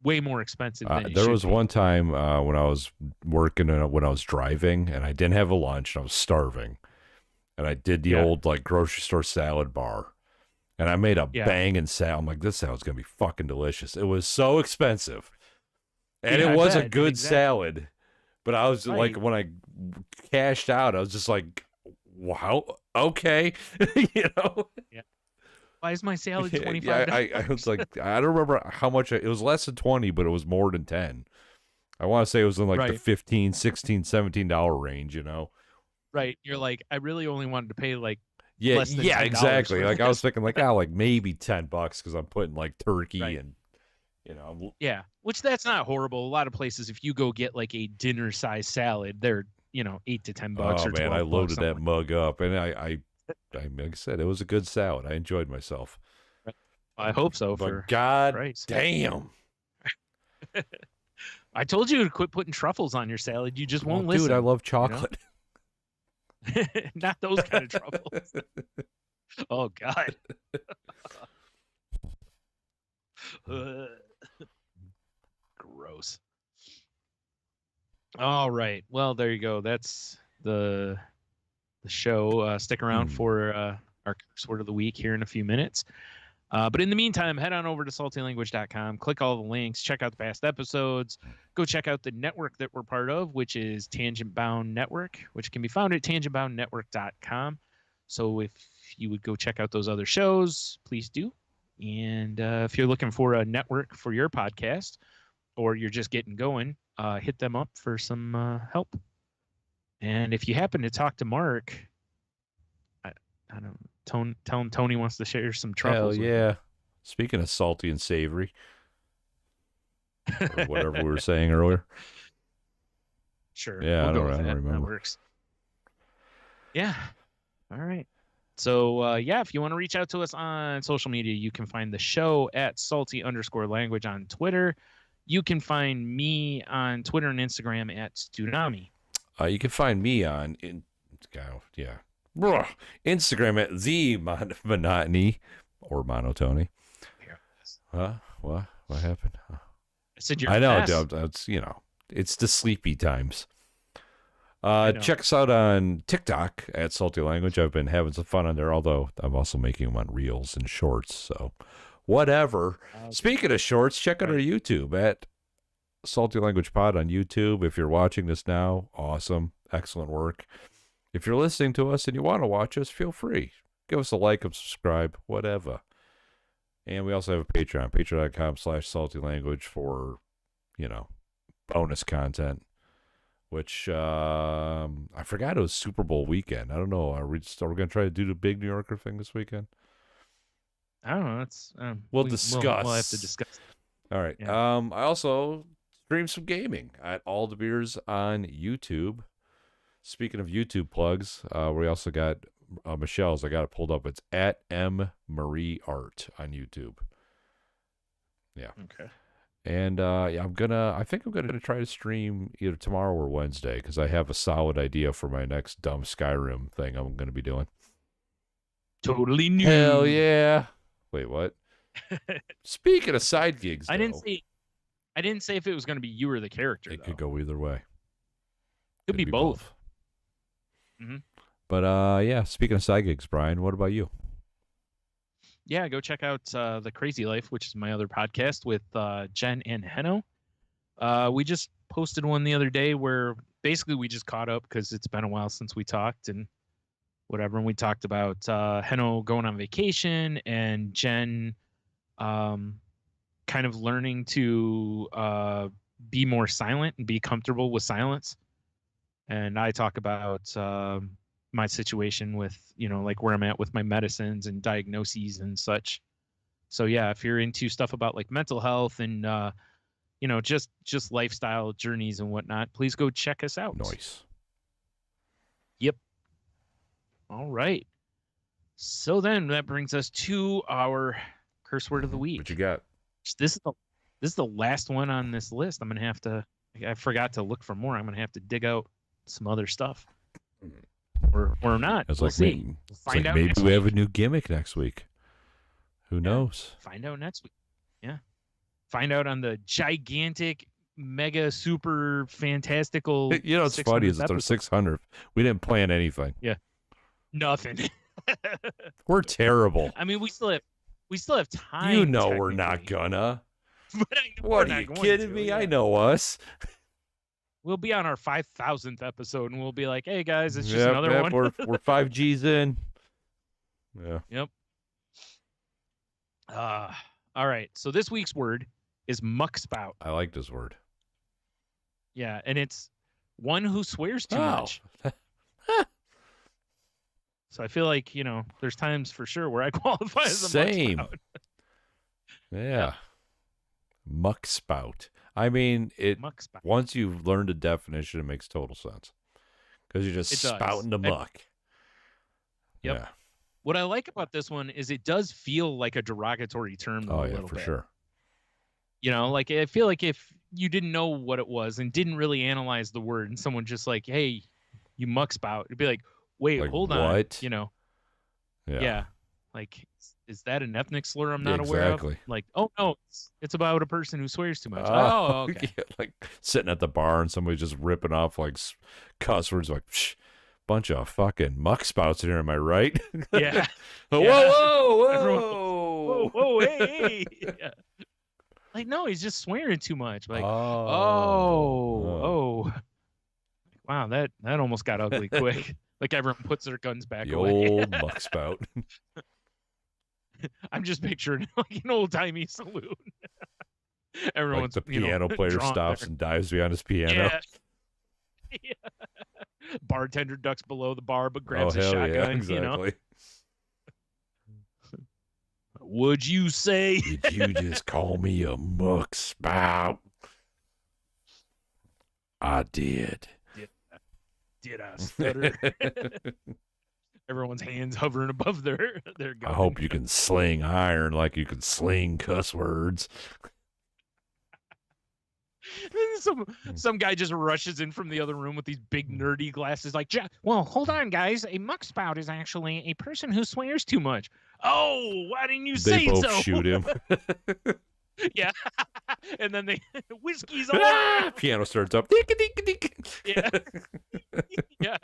way more expensive than there was one time when I was working when I was driving and I didn't have a lunch and I was starving, and I did the old like grocery store salad bar. And I made a banging salad. I'm like, this salad's going to be fucking delicious. It was so expensive. And it was a good salad. But I was like, when I cashed out, I was just like, wow, okay. Yeah. Why is my salad $25? I was like, I don't remember how much. It was less than 20, but it was more than 10. I want to say it was in like the $15, $16, $17 range, Right. You're like, I really only wanted to pay like, yeah, exactly. Like I was thinking, like, like maybe $10 because I'm putting like turkey and, Yeah, which that's not horrible. A lot of places, if you go get like a dinner size salad, they're $8 to $10. Oh or man, I loaded that mug up, and I like I said, it was a good salad. I enjoyed myself. I hope so. But God damn. I told you to quit putting truffles on your salad. You just won't listen. Dude, I love chocolate. Not those kind of truffles. Oh God. Gross. All right. Well, there you go. That's the show. Stick around for our sort of the week here in a few minutes. But in the meantime, head on over to saltylanguage.com, click all the links, check out the past episodes, go check out the network that we're part of, which is Tangent Bound Network, which can be found at tangentboundnetwork.com. So if you would go check out those other shows, please do. And if you're looking for a network for your podcast, or you're just getting going, hit them up for some help. And if you happen to talk to Mark, I don't tell him Tony wants to share some truffles. Hell yeah. Speaking of salty and savory, or whatever we were saying earlier. Sure. Yeah, I don't remember. That works. Yeah. All right. So, if you want to reach out to us on social media, you can find the show at salty_language on Twitter. You can find me on Twitter and Instagram at Studami. You can find me on Instagram at the monotony or monotony. Huh? What happened? I said I know. It's it's the sleepy times. Check us out on TikTok at Salty Language. I've been having some fun on there, although I'm also making them on Reels and Shorts. So, whatever. Speaking of Shorts, check out our YouTube at Salty Language Pod on YouTube. If you're watching this now, awesome. Excellent work. If you're listening to us and you want to watch us, feel free. Give us a like and subscribe, whatever. And we also have a Patreon, patreon.com/saltylanguage for, bonus content, which I forgot it was Super Bowl weekend. I don't know. Are we going to try to do the big New Yorker thing this weekend? I don't know. It's we'll discuss. We'll have to discuss. All right. Yeah. I also stream some gaming at All the Beers on YouTube. Speaking of YouTube plugs, we also got Michelle's. I got it pulled up. It's at M Marie Art on YouTube. Yeah. Okay. And I think I'm gonna try to stream either tomorrow or Wednesday because I have a solid idea for my next dumb Skyrim thing I'm gonna be doing. Totally new. Hell yeah! Wait, what? Speaking of side gigs, I didn't say if it was gonna be you or the character. It could go either way. Could be both. Mm-hmm. But speaking of side gigs, Brian, what about you? Yeah, go check out The Crazy Life, which is my other podcast with Jen and Henno. We just posted one the other day where basically we just caught up because it's been a while since we talked and whatever. And we talked about Henno going on vacation and Jen kind of learning to be more silent and be comfortable with silence. And I talk about my situation with, like where I'm at with my medicines and diagnoses and such. So yeah, if you're into stuff about like mental health and, just lifestyle journeys and whatnot, please go check us out. Nice. Yep. All right. So then that brings us to our curse word of the week. What you got? This is the last one on this list. I'm going to have to, I forgot to look for more. I'm going to have to dig out some other stuff. Or not. It's we'll like see. Maybe, maybe we have a new gimmick next week. Who knows? Find out next week. Yeah. Find out on the gigantic, mega, super fantastical. What's funny is that there's 600. We didn't plan anything. Yeah. Nothing. We're terrible. I mean, we still have time. We're not gonna. But what are you kidding me? Yeah. I know us. We'll be on our 5,000th episode, and we'll be like, "Hey guys, it's just another one." We're 5 G's in. Yeah. Yep. All right. So this week's word is muck spout. I like this word. Yeah, and it's one who swears too much. So I feel like there's times for sure where I qualify as a muck spout. Yeah. Muck spout. I mean, once you've learned a definition, it makes total sense. Because you're just spouting the muck. Yep. Yeah. What I like about this one is it does feel like a derogatory term a little bit. For sure. Like I feel like if you didn't know what it was and didn't really analyze the word and someone just like, hey, you muck spout, it'd be like, wait, hold on. What? Yeah. Like, is that an ethnic slur I'm not aware of? Like, oh no, it's about a person who swears too much. Oh, okay. Yeah, like sitting at the bar and somebody's just ripping off like cuss words, like bunch of fucking muck spouts in here. Am I right? Yeah. Whoa, hey. Yeah. Like, no, he's just swearing too much. Like, oh. Wow, that almost got ugly quick. Like everyone puts their guns back away. Old muck spout. I'm just picturing like an old timey saloon. Everyone's like the piano player stops and dives behind his piano. Yeah. Bartender ducks below the bar but grabs a shotgun. Yeah, exactly. Would you say? Did you just call me a muck spout? I did. Did I stutter? Everyone's hands hovering above their gun. I hope you can sling iron like you can sling cuss words. Some guy just rushes in from the other room with these big nerdy glasses like, well, hold on, guys. A muck spout is actually a person who swears too much. Oh, why didn't you say so? They both shoot him. Yeah. And then whiskey's on. Piano starts up. Yeah. Yeah.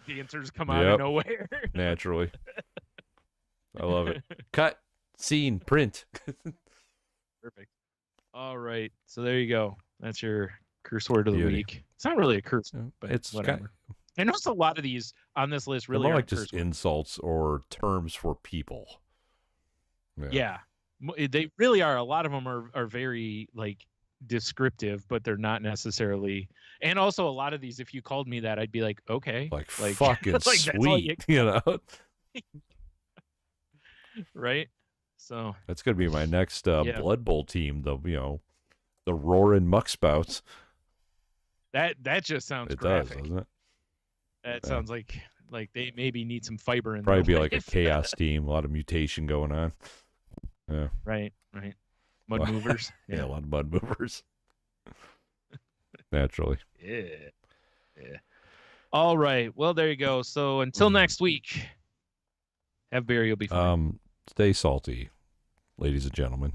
Dancers come out of nowhere. Naturally. I love it. Cut. Scene. Print. Perfect. All right. So there you go. That's your curse word of the week. It's not really a curse, but it's whatever. I noticed a lot of these on this list really more aren't like just insults or terms for people. Yeah, they really are. A lot of them are very like descriptive, but they're not necessarily. And also, a lot of these, if you called me that, I'd be like, okay, like fucking like, sweet, you know. Right. So that's gonna be my next Blood Bowl team. The roaring muckspouts. That just sounds graphic. Does, doesn't it? That sounds like they maybe need some fiber in. Probably be like a chaos team, a lot of mutation going on. Yeah. Right. Mud movers. Yeah, a lot of mud movers. Naturally. Yeah. All right. Well, there you go. So until next week, have beer. You'll be fine. Stay salty, ladies and gentlemen.